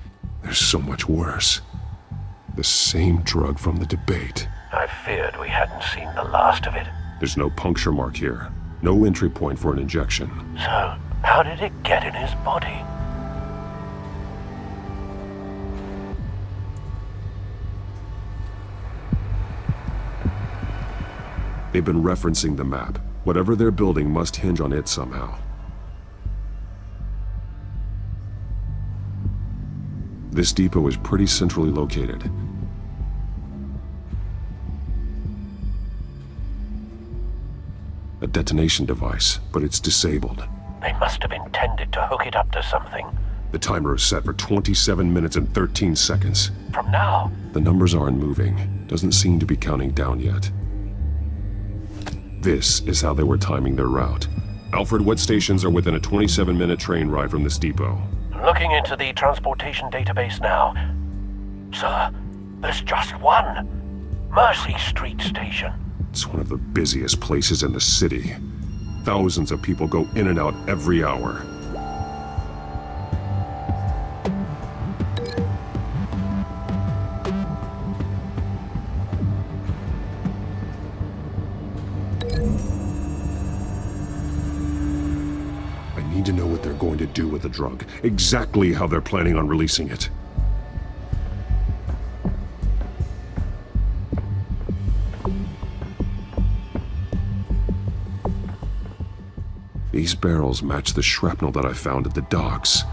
they're so much worse. The same drug from the debate. I feared we hadn't seen the last of it. There's no puncture mark here. No entry point for an injection. So, how did it get in his body? They've been referencing the map. Whatever they're building must hinge on it somehow. This depot is pretty centrally located. A detonation device, but it's disabled. They must have intended to hook it up to something. The timer is set for 27 minutes and 13 seconds. From now? The numbers aren't moving. Doesn't seem to be counting down yet. This is how they were timing their route. Alfred, what stations are within a 27-minute train ride from this depot? Looking into the transportation database now. Sir, there's just one. Mercy Street Station. It's one of the busiest places in the city. Thousands of people go in and out every hour. I need to know what they're going to do with the drug. Exactly how they're planning on releasing it. These barrels match the shrapnel that I found at the docks.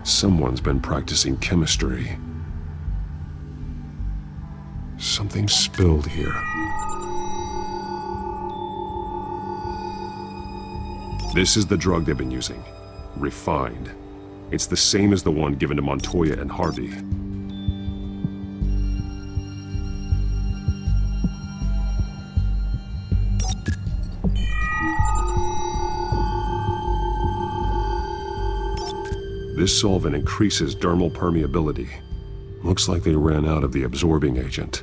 Someone's been practicing chemistry. Something spilled here. This is the drug they've been using. Refined. It's the same as the one given to Montoya and Harvey. This solvent increases dermal permeability. Looks like they ran out of the absorbing agent.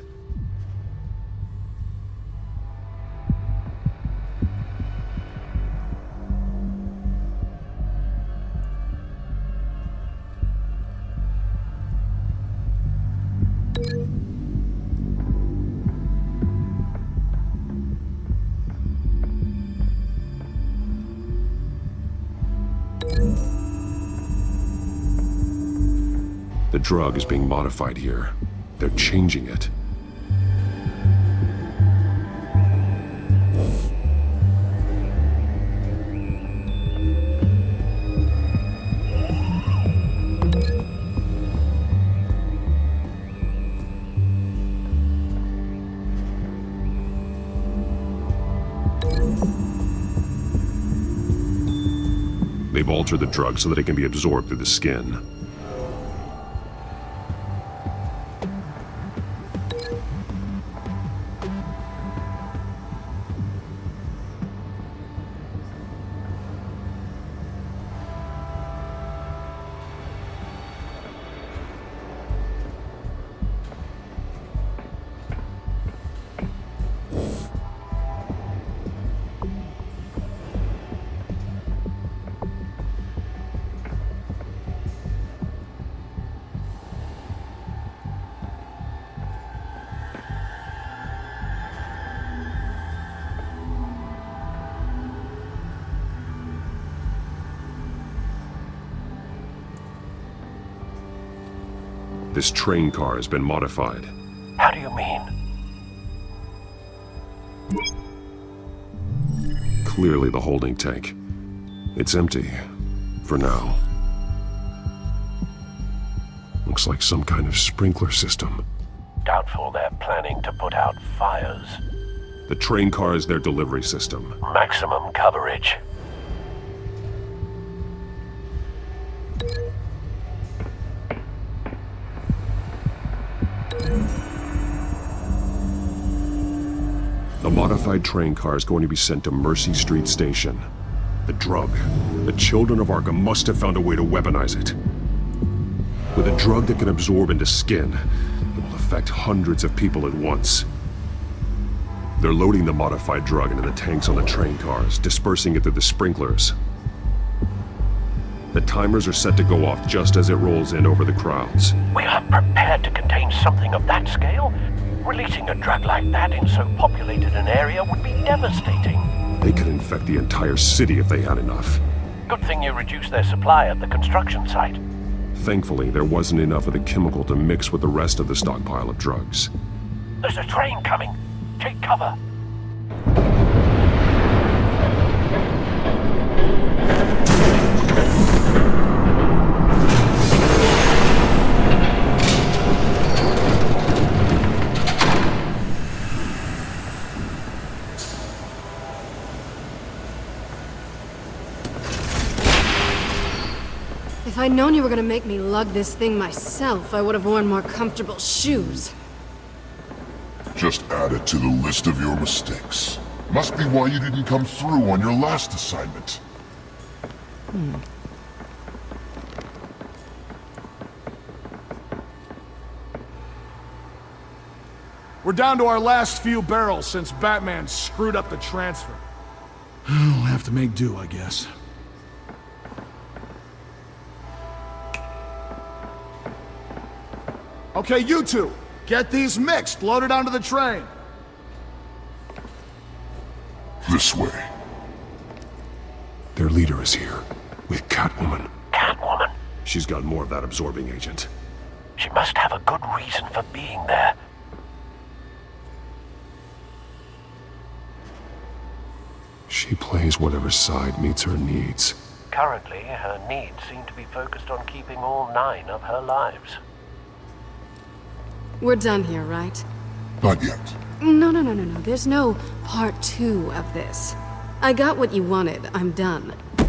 The drug is being modified here. They're changing it. They've altered the drug so that it can be absorbed through the skin. This train car has been modified. How do you mean? Clearly the holding tank. It's empty. For now. Looks like some kind of sprinkler system. Doubtful they're planning to put out fires. The train car is their delivery system. Maximum coverage. The modified train car is going to be sent to Mercy Street Station. The drug. The children of Arkham must have found a way to weaponize it. With a drug that can absorb into skin, it will affect hundreds of people at once. They're loading the modified drug into the tanks on the train cars, dispersing it through the sprinklers. The timers are set to go off just as it rolls in over the crowds. We aren't prepared to contain something of that scale. Releasing a drug like that in so populated an area would be devastating. They could infect the entire city if they had enough. Good thing you reduced their supply at the construction site. Thankfully, there wasn't enough of the chemical to mix with the rest of the stockpile of drugs. There's a train coming. Take cover. If I'd known you were gonna make me lug this thing myself, I would have worn more comfortable shoes. Just add it to the list of your mistakes. Must be why you didn't come through on your last assignment. We're down to our last few barrels since Batman screwed up the transfer. We'll have to make do, I guess. Okay, you two, get these mixed, loaded onto the train. This way. Their leader is here, with Catwoman. Catwoman? She's got more of that absorbing agent. She must have a good reason for being there. She plays whatever side meets her needs. Currently, her needs seem to be focused on keeping all 9 of her lives. We're done here, right? Not yet. No. There's no part 2 of this. I got what you wanted. I'm done. You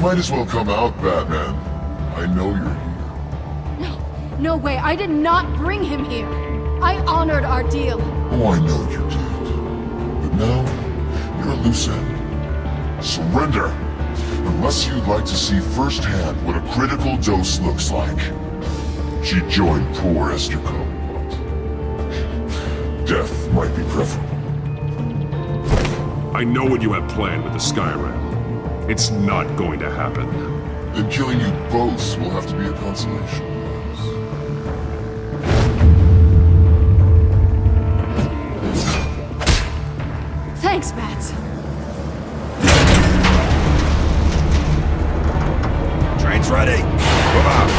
might as well come out, Batman. I know you're here. No way. I did not bring him here. I honored our deal. Oh, I know you did. But now, you're a loose end. Surrender! Unless you'd like to see firsthand what a critical dose looks like. She joined poor Esther Cobblepot. Death might be preferable. I know what you have planned with the Skyrim. It's not going to happen. Then killing you both will have to be a consolation. Thanks, Bats. Train's ready! Move out!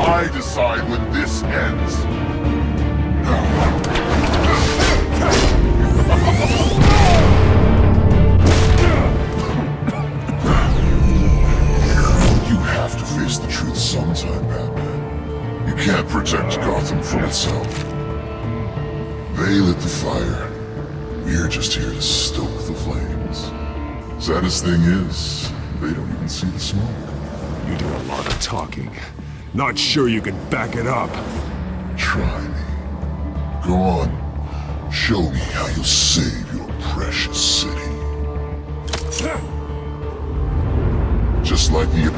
I decide when this ends. You have to face the truth sometime, Batman. You can't protect Gotham from itself. They lit the fire. We're just here to stoke the flames. Saddest thing is, they don't even see the smoke. You do a lot of talking. Not sure you can back it up. Try me. Go on. Show me how you'll save your precious city. Just like the...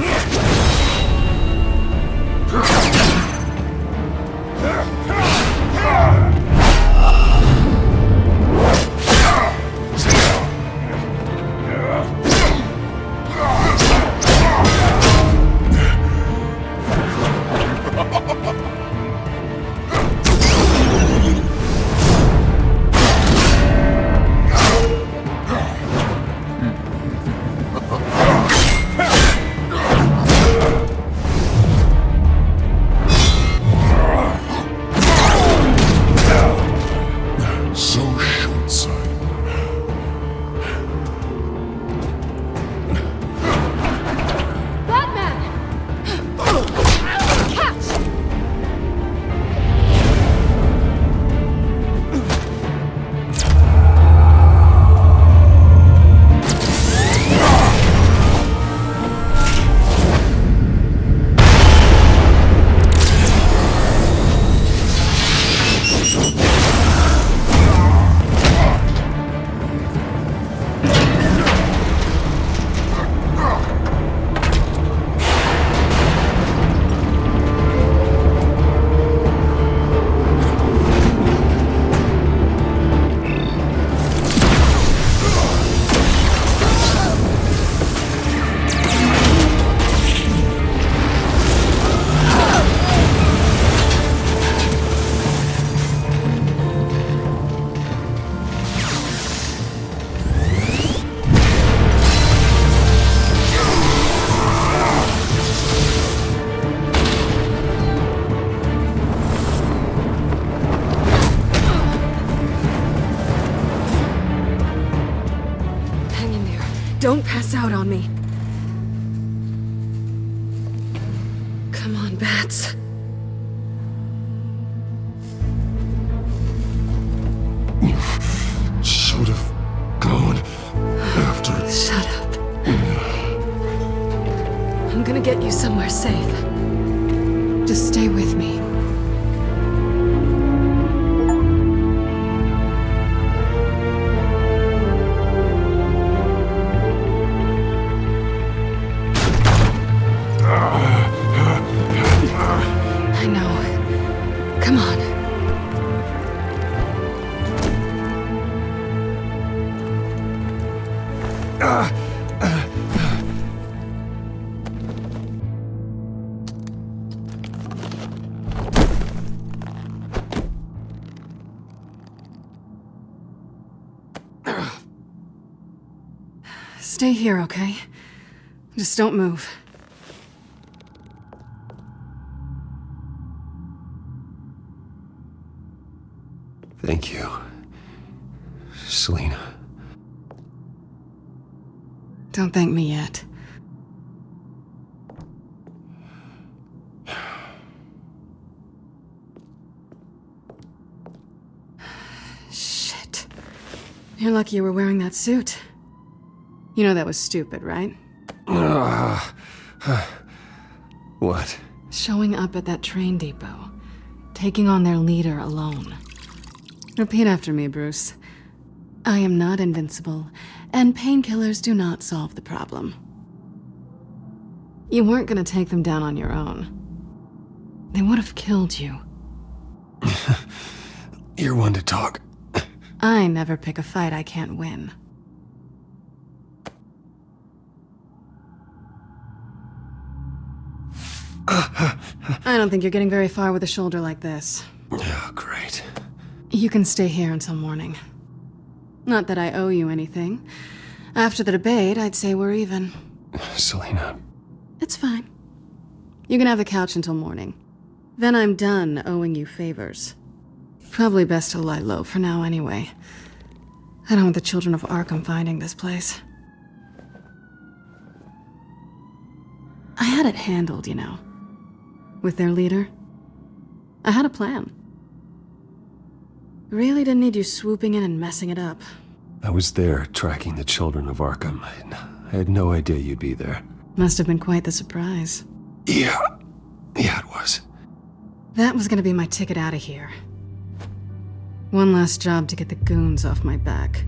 Don't pass out on me. Come on, Bats. You should have gone after... Shut up. I'm gonna get you somewhere safe. Just stay with me. I know. Come on. Stay here, okay? Just don't move. Thank you, Selina. Don't thank me yet. Shit. You're lucky you were wearing that suit. You know that was stupid, right? What? Showing up at that train depot. Taking on their leader alone. Repeat after me, Bruce. I am not invincible, and painkillers do not solve the problem. You weren't gonna take them down on your own. They would have killed you. You're one to talk. I never pick a fight I can't win. I don't think you're getting very far with a shoulder like this. Oh, great. You can stay here until morning. Not that I owe you anything. After the debate, I'd say we're even. Selina. It's fine. You can have the couch until morning. Then I'm done owing you favors. Probably best to lie low for now anyway. I don't want the children of Arkham finding this place. I had it handled, you know. With their leader. I had a plan. Really didn't need you swooping in and messing it up. I was there tracking the children of Arkham. I had no idea you'd be there. Must have been quite the surprise. Yeah, it was. That was gonna be my ticket out of here. One last job to get the goons off my back.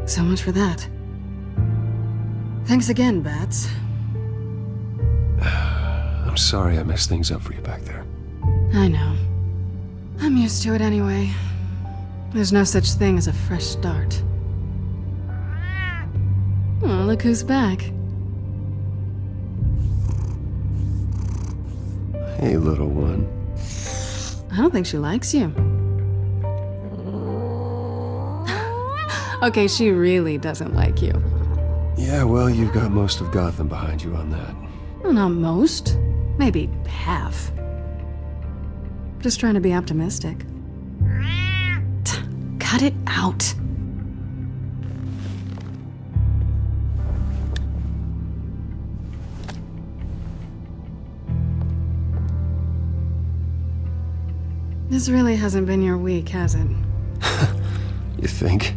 So much for that. Thanks again, Bats. I'm sorry I messed things up for you back there. I know. I'm used to it anyway. There's no such thing as a fresh start. Oh, look who's back. Hey, little one. I don't think she likes you. Okay, she really doesn't like you. Yeah, well, you've got most of Gotham behind you on that. Well, not most. Maybe half. Just trying to be optimistic. Cut it out. This really hasn't been your week, has it? You think?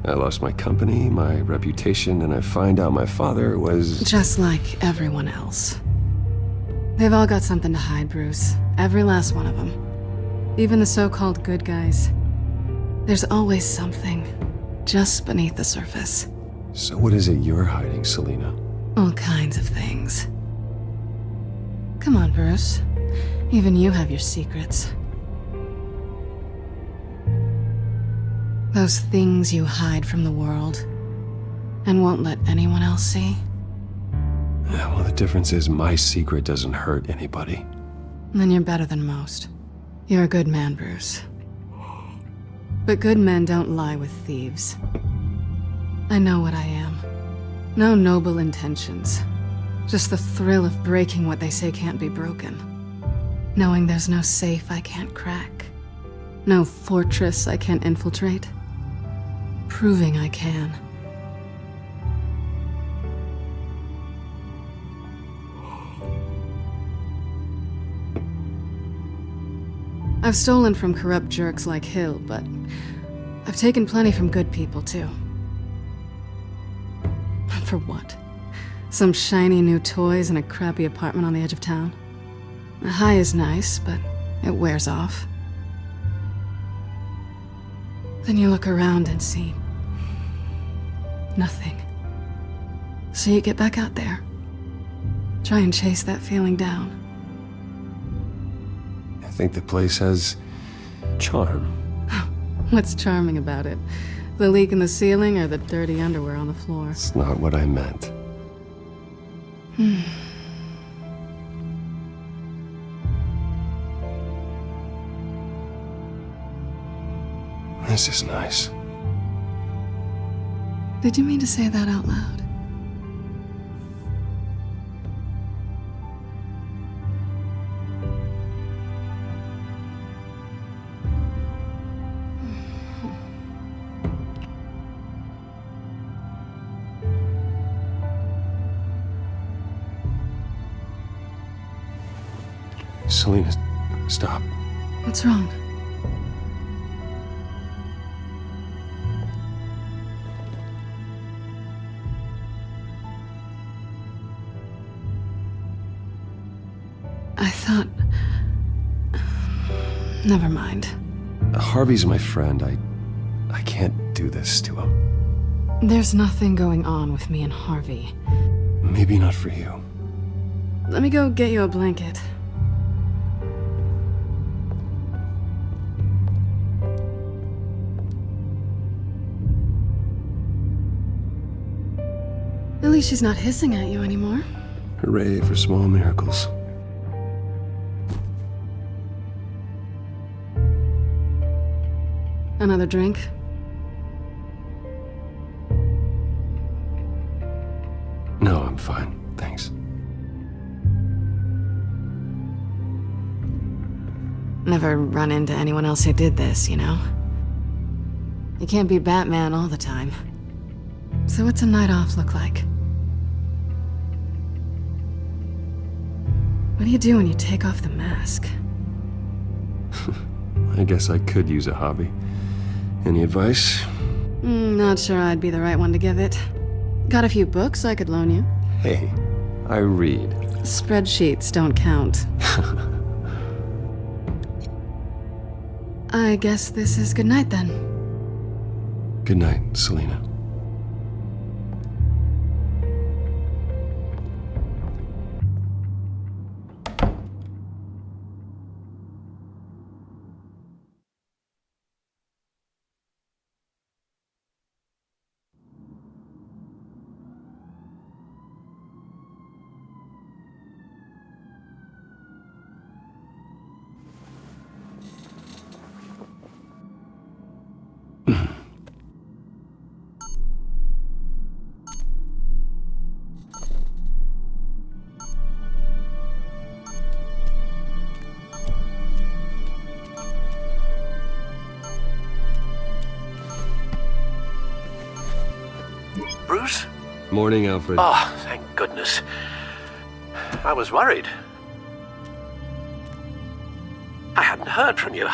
I lost my company, my reputation, and I find out my father was... Just like everyone else. They've all got something to hide, Bruce. Every last one of them. Even the so-called good guys. There's always something just beneath the surface. So what is it you're hiding, Selina? All kinds of things. Come on, Bruce. Even you have your secrets. Those things you hide from the world and won't let anyone else see. Yeah, well, the difference is my secret doesn't hurt anybody. Then you're better than most. You're a good man, Bruce. But good men don't lie with thieves. I know what I am. No noble intentions. Just the thrill of breaking what they say can't be broken. Knowing there's no safe I can't crack. No fortress I can't infiltrate. Proving I can. I've stolen from corrupt jerks like Hill, but I've taken plenty from good people, too. For what? Some shiny new toys and a crappy apartment on the edge of town? The high is nice, but it wears off. Then you look around and see nothing. So you get back out there. Try and chase that feeling down. I think the place has charm. What's charming about it? The leak in the ceiling or the dirty underwear on the floor? It's not what I meant. This is nice. Did you mean to say that out loud? Selina, stop. What's wrong? I thought... Never mind. Harvey's my friend. I can't do this to him. There's nothing going on with me and Harvey. Maybe not for you. Let me go get you a blanket. At least she's not hissing at you anymore. Hooray for small miracles. Another drink? No, I'm fine. Thanks. Never run into anyone else who did this, you know? You can't be Batman all the time. So what's a night off look like? What do you do when you take off the mask? I guess I could use a hobby. Any advice? Not sure I'd be the right one to give it. Got a few books I could loan you. Hey, I read. Spreadsheets don't count. I guess this is good night then. Good night, Selina. Bruce? Morning, Alfred. Oh, thank goodness. I was worried. I hadn't heard from you.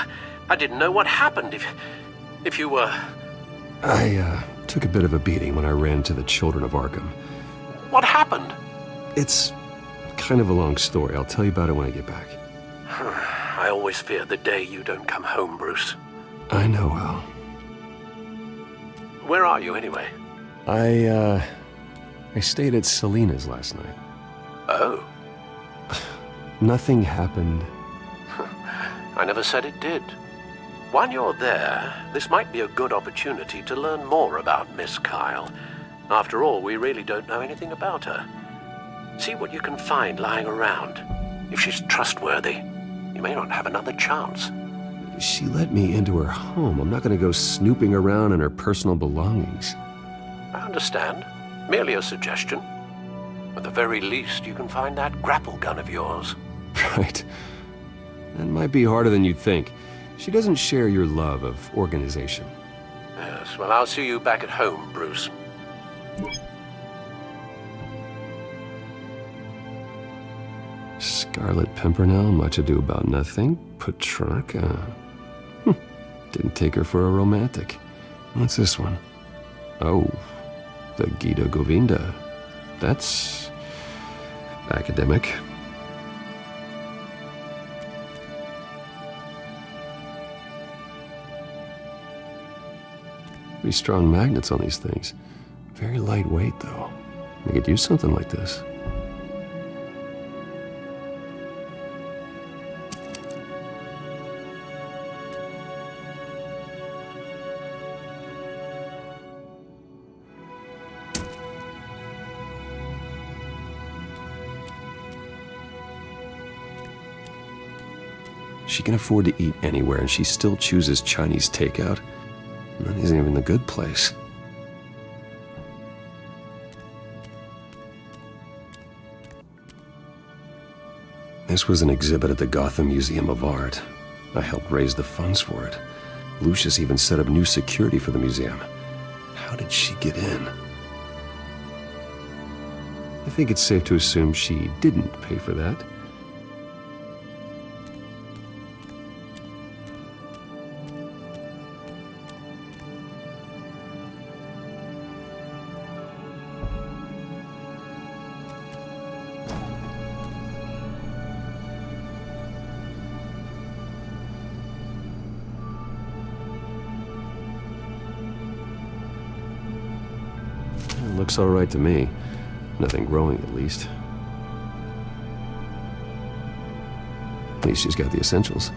I didn't know what happened if you were... I took a bit of a beating when I ran into the children of Arkham. What happened? It's kind of a long story. I'll tell you about it when I get back. I always fear the day you don't come home, Bruce. I know, Al. Where are you, anyway? I stayed at Selina's last night. Oh. Nothing happened. I never said it did. While you're there, this might be a good opportunity to learn more about Miss Kyle. After all, we really don't know anything about her. See what you can find lying around. If she's trustworthy, you may not have another chance. She let me into her home. I'm not going to go snooping around in her personal belongings. I understand. Merely a suggestion. At the very least, you can find that grapple gun of yours. Right. That might be harder than you'd think. She doesn't share your love of organization. Yes, well, I'll see you back at home, Bruce. Scarlet Pimpernel, much ado about nothing. Petrarca. Didn't take her for a romantic. What's this one? Oh, the Gita Govinda. That's academic. Pretty strong magnets on these things. Very lightweight, though. We could use something like this. She can afford to eat anywhere, and she still chooses Chinese takeout. That isn't even the good place. This was an exhibit at the Gotham Museum of Art. I helped raise the funds for it. Lucius even set up new security for the museum. How did she get in? I think it's safe to assume she didn't pay for that. Looks all right to me. Nothing growing, at least. At least she's got the essentials.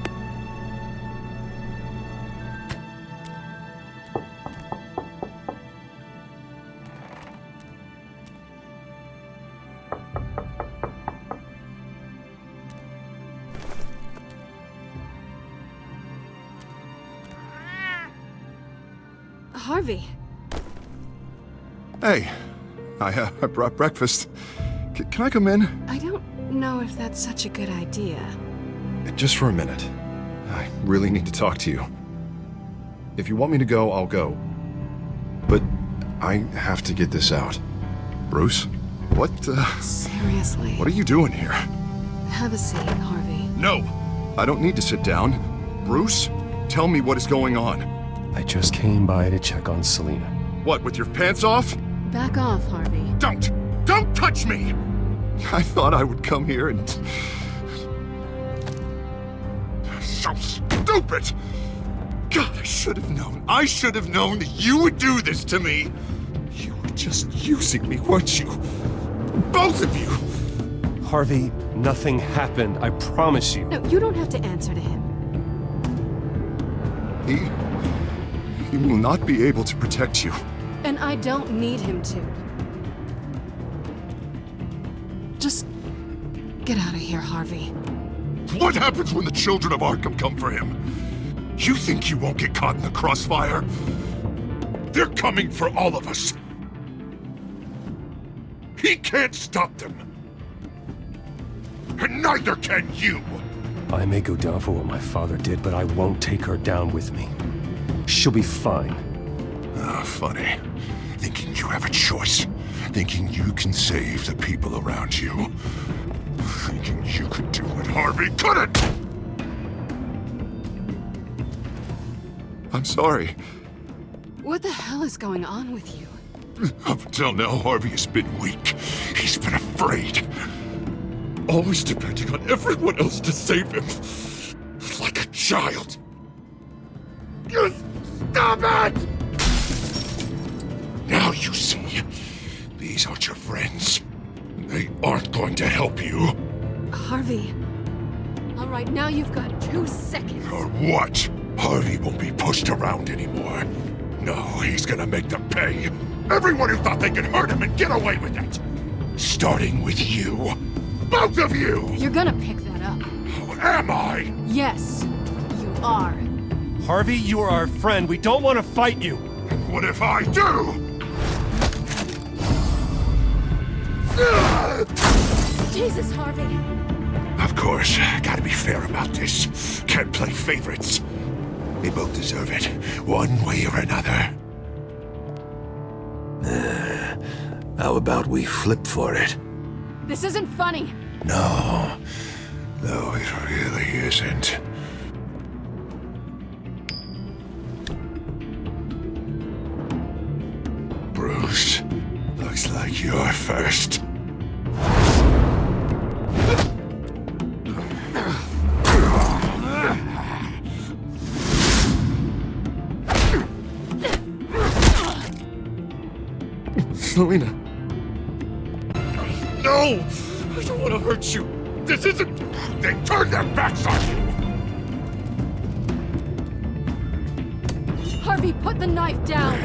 Harvey. Hey, I brought breakfast. Can I come in? I don't know if that's such a good idea. Just for a minute. I really need to talk to you. If you want me to go, I'll go. But I have to get this out. Bruce? What, Seriously. What are you doing here? Have a seat, Harvey. No! I don't need to sit down. Bruce, tell me what is going on. I just came by to check on Selina. What, with your pants off? Back off, Harvey. Don't touch me! I thought I would come here and... So stupid! God, I should have known. I should have known that you would do this to me. You were just using me, weren't you? Both of you! Harvey, nothing happened. I promise you. No, you don't have to answer to him. He will not be able to protect you. And I don't need him to. Just get out of here, Harvey. What happens when the children of Arkham come for him? You think you won't get caught in the crossfire? They're coming for all of us. He can't stop them. And neither can you. I may go down for what my father did, but I won't take her down with me. She'll be fine. Ah, funny. Thinking you have a choice. Thinking you can save the people around you. Thinking you could do what Harvey couldn't! I'm sorry. What the hell is going on with you? Up until now, Harvey has been weak. He's been afraid. Always depending on everyone else to save him. Like a child. You stop it! Now you see, these aren't your friends. They aren't going to help you. Harvey. All right, now you've got 2 seconds. Or what? Harvey won't be pushed around anymore. No, he's gonna make them pay. Everyone who thought they could hurt him and get away with it. Starting with you. Both of you! You're gonna pick that up. Oh, am I? Yes, you are. Harvey, you are our friend. We don't want to fight you. What if I do? Jesus, Harvey. Of course, gotta be fair about this. Can't play favorites. They both deserve it, one way or another. How about we flip for it? This isn't funny. No, it really isn't. Bruce, looks like you're first. Selina. No! I don't want to hurt you. This isn't... They turned their backs on you! Harvey, put the knife down!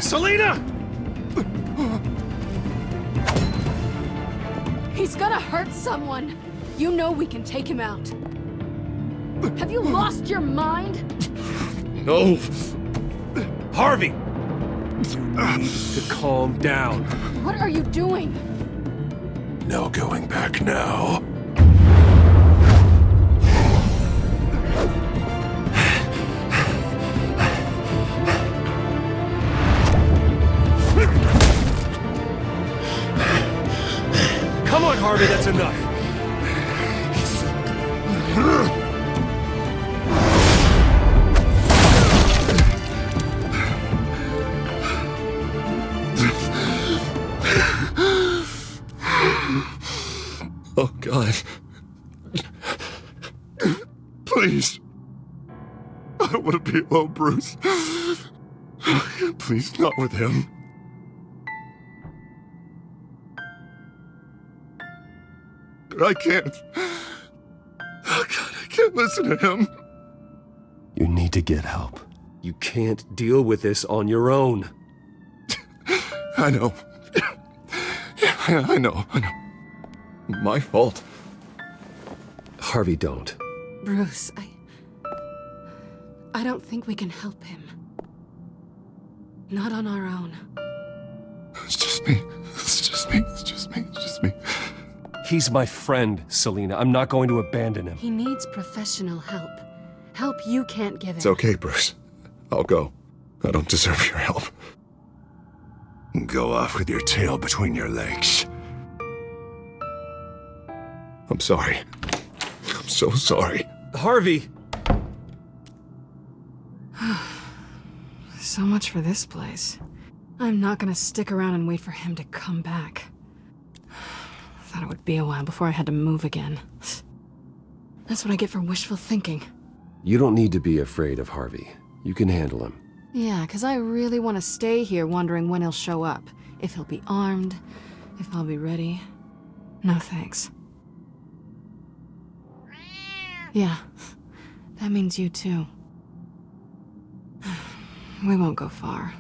Selina! He's gonna hurt someone. You know we can take him out. Have you lost your mind? No. Harvey! You need to calm down. What are you doing? No going back now. Come on, Harvey, that's enough. Oh, God. Please. I don't want to be alone, Bruce. Please, not with him. I can't. Oh, God, I can't listen to him. You need to get help. You can't deal with this on your own. I know. Yeah, I know. My fault. Harvey, don't. Bruce, I don't think we can help him. Not on our own. It's just me. It's just me. It's just me. It's just me. He's my friend, Selina. I'm not going to abandon him. He needs professional help. Help you can't give him. It's okay, Bruce. I'll go. I don't deserve your help. Go off with your tail between your legs. I'm sorry. I'm so sorry. Harvey! So much for this place. I'm not gonna stick around and wait for him to come back. Thought it would be a while before I had to move again. That's what I get for wishful thinking. You don't need to be afraid of Harvey. You can handle him. Yeah, 'cause I really want to stay here wondering when he'll show up. If he'll be armed, if I'll be ready. No thanks. Yeah, that means you too. We won't go far.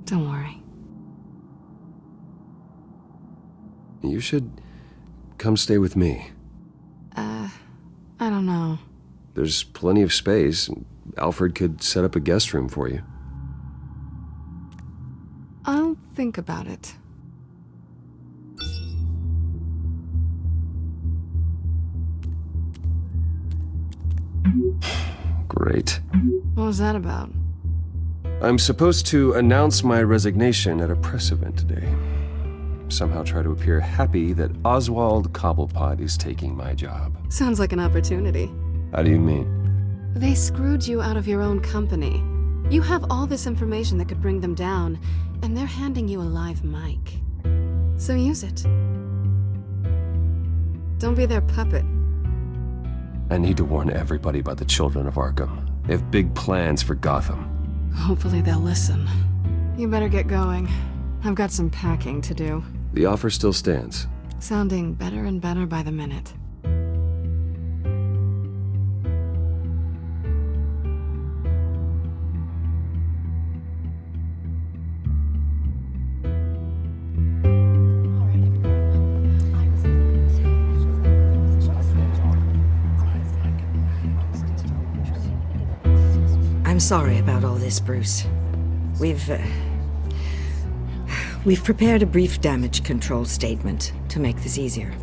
Don't worry. You should come stay with me. I don't know. There's plenty of space. Alfred could set up a guest room for you. I'll think about it. Great. What was that about? I'm supposed to announce my resignation at a press event today. Somehow try to appear happy that Oswald Cobblepot is taking my job. Sounds like an opportunity. How do you mean? They screwed you out of your own company. You have all this information that could bring them down, and they're handing you a live mic. So use it. Don't be their puppet. I need to warn everybody about the children of Arkham. They have big plans for Gotham. Hopefully they'll listen. You better get going. I've got some packing to do. The offer still stands. Sounding better and better by the minute. I'm sorry about all this, Bruce. We've prepared a brief damage control statement to make this easier.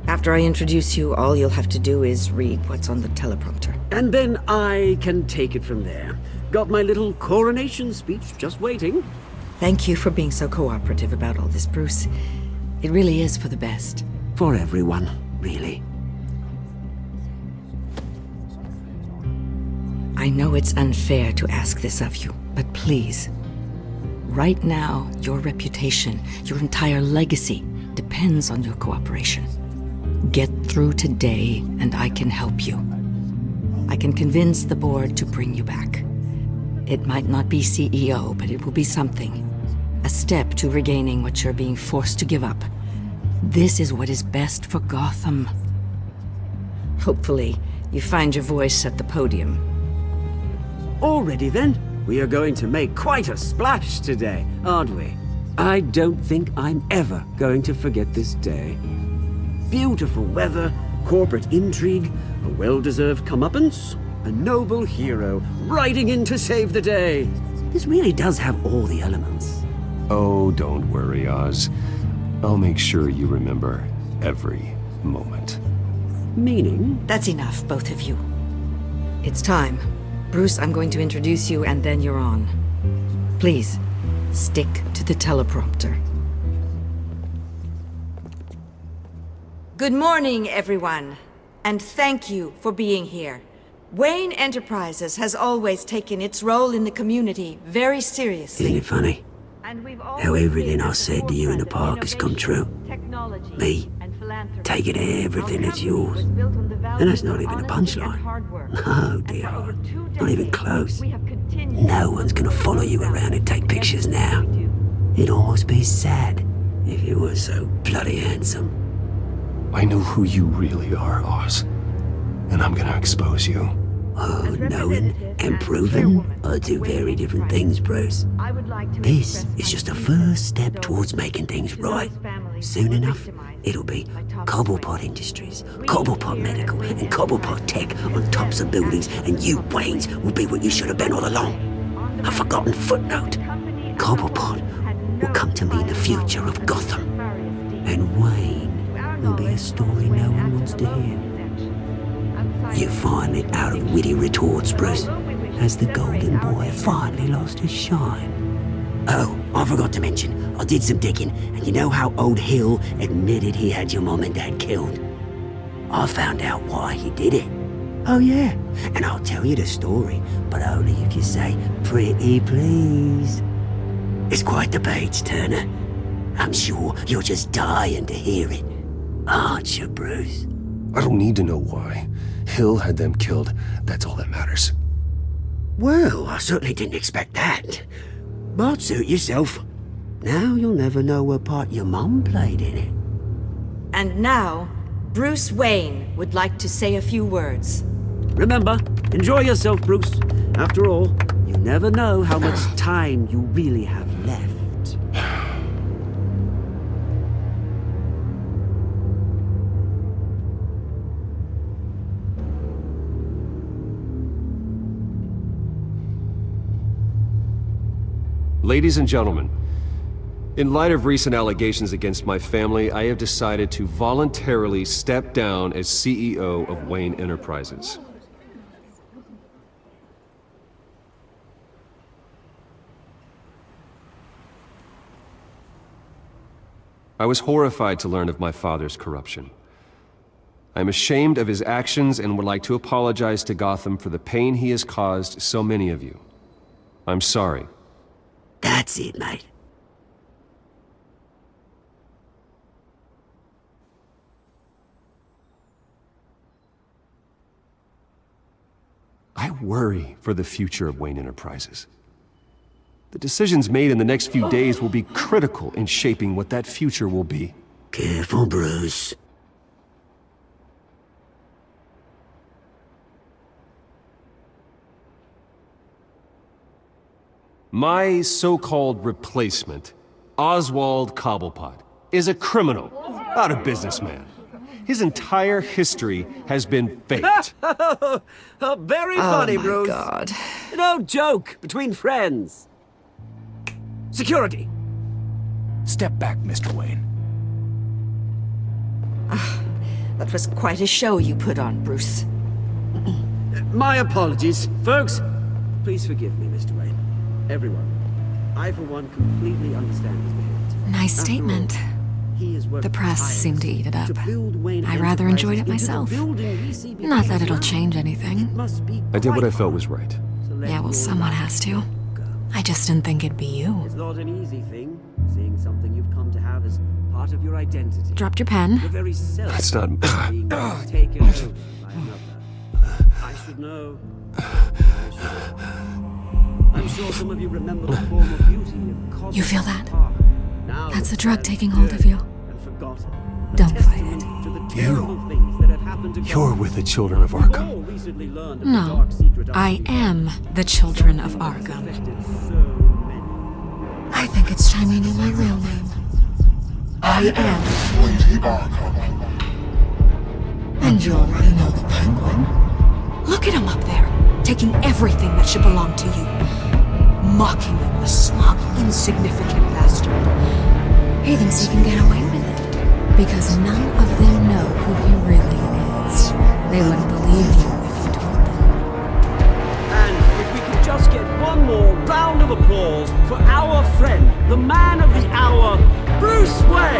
After I introduce you, all you'll have to do is read what's on the teleprompter. And then I can take it from there. Got my little coronation speech just waiting. Thank you for being so cooperative about all this, Bruce. It really is for the best. For everyone, really. I know it's unfair to ask this of you, but please. Right now, your reputation, your entire legacy, depends on your cooperation. Get through today, and I can help you. I can convince the board to bring you back. It might not be CEO, but it will be something. A step to regaining what you're being forced to give up. This is what is best for Gotham. Hopefully, you find your voice at the podium. Already then, we are going to make quite a splash today, aren't we? I don't think I'm ever going to forget this day. Beautiful weather, corporate intrigue, a well-deserved comeuppance, a noble hero riding in to save the day. This really does have all the elements. Oh, don't worry, Oz. I'll make sure you remember every moment. Meaning? That's enough, both of you. It's time. Bruce, I'm going to introduce you and then you're on. Please, stick to the teleprompter. Good morning, everyone. And thank you for being here. Wayne Enterprises has always taken its role in the community very seriously. Isn't it funny? How everything I said to you in the park has come true. Me, taking everything that's yours. And that's not even a punchline. No, dear. Not even close. No one's gonna follow you around and take pictures now. It'd almost be sad if you were so bloody handsome. I know who you really are, Oz. And I'm gonna expose you. Oh, knowing and proving are two very different things, Bruce. This is just a first step towards making things right. Soon enough, it'll be Cobblepot Industries, Cobblepot Medical, and Cobblepot Tech on tops of buildings, and you, Waynes, will be what you should have been all along. A forgotten footnote. Cobblepot will come to mean the future of Gotham. And Wayne will be a story no one wants to hear. You're finally out of witty retorts, Bruce, as the golden boy finally lost his shine. Oh, I forgot to mention, I did some digging, and you know how old Hill admitted he had your mom and dad killed? I found out why he did it. Oh yeah, and I'll tell you the story, but only if you say, pretty please. It's quite the page, Turner. I'm sure you're just dying to hear it, aren't you, Bruce? I don't need to know why. Hill had them killed. That's all that matters. Well, I certainly didn't expect that. But suit yourself. Now you'll never know what part your mum played in it. And now, Bruce Wayne would like to say a few words. Remember, enjoy yourself, Bruce. After all, you never know how much time you really have left. Ladies and gentlemen, in light of recent allegations against my family, I have decided to voluntarily step down as CEO of Wayne Enterprises. I was horrified to learn of my father's corruption. I am ashamed of his actions and would like to apologize to Gotham for the pain he has caused so many of you. I'm sorry. That's it, mate. I worry for the future of Wayne Enterprises. The decisions made in the next few days will be critical in shaping what that future will be. Careful, Bruce. My so-called replacement, Oswald Cobblepot, is a criminal, not a businessman. His entire history has been faked. Very funny, Bruce. Oh my God. No joke between friends. Security. Step back, Mr. Wayne. That was quite a show you put on, Bruce. My apologies. Folks, please forgive me, Mr. Wayne. Everyone. I, for one, completely understand his behavior. Nice statement. The press seemed to eat it up. I rather enjoyed it myself. Not that it'll change anything. I did what I felt was right. Yeah, well, someone has to. I just didn't think it'd be you. It's not an easy thing, seeing something you've come to have as part of your identity. Dropped your pen. Your very self That's not... being taken over by another. I should know. I'm sure some of you remember the former beauty of Cosmo. You feel that? Now That's the drug taking hold of you. and forgotten. Don't fight it. To the terrible things that have happened to You're with the children of Arkham. all recently learned of the No, dark secret I am the children of Arkham. I think it's time you knew my real name. I am. Lady Arkham. And you already know the Penguin. Look at him up there, taking everything that should belong to you. Mocking you, a smug, insignificant bastard. He thinks he can get away with Because none of them know who he really is. They wouldn't believe you if you told them. And if we could just get one more round of applause for our friend, the man of the hour, Bruce Wayne!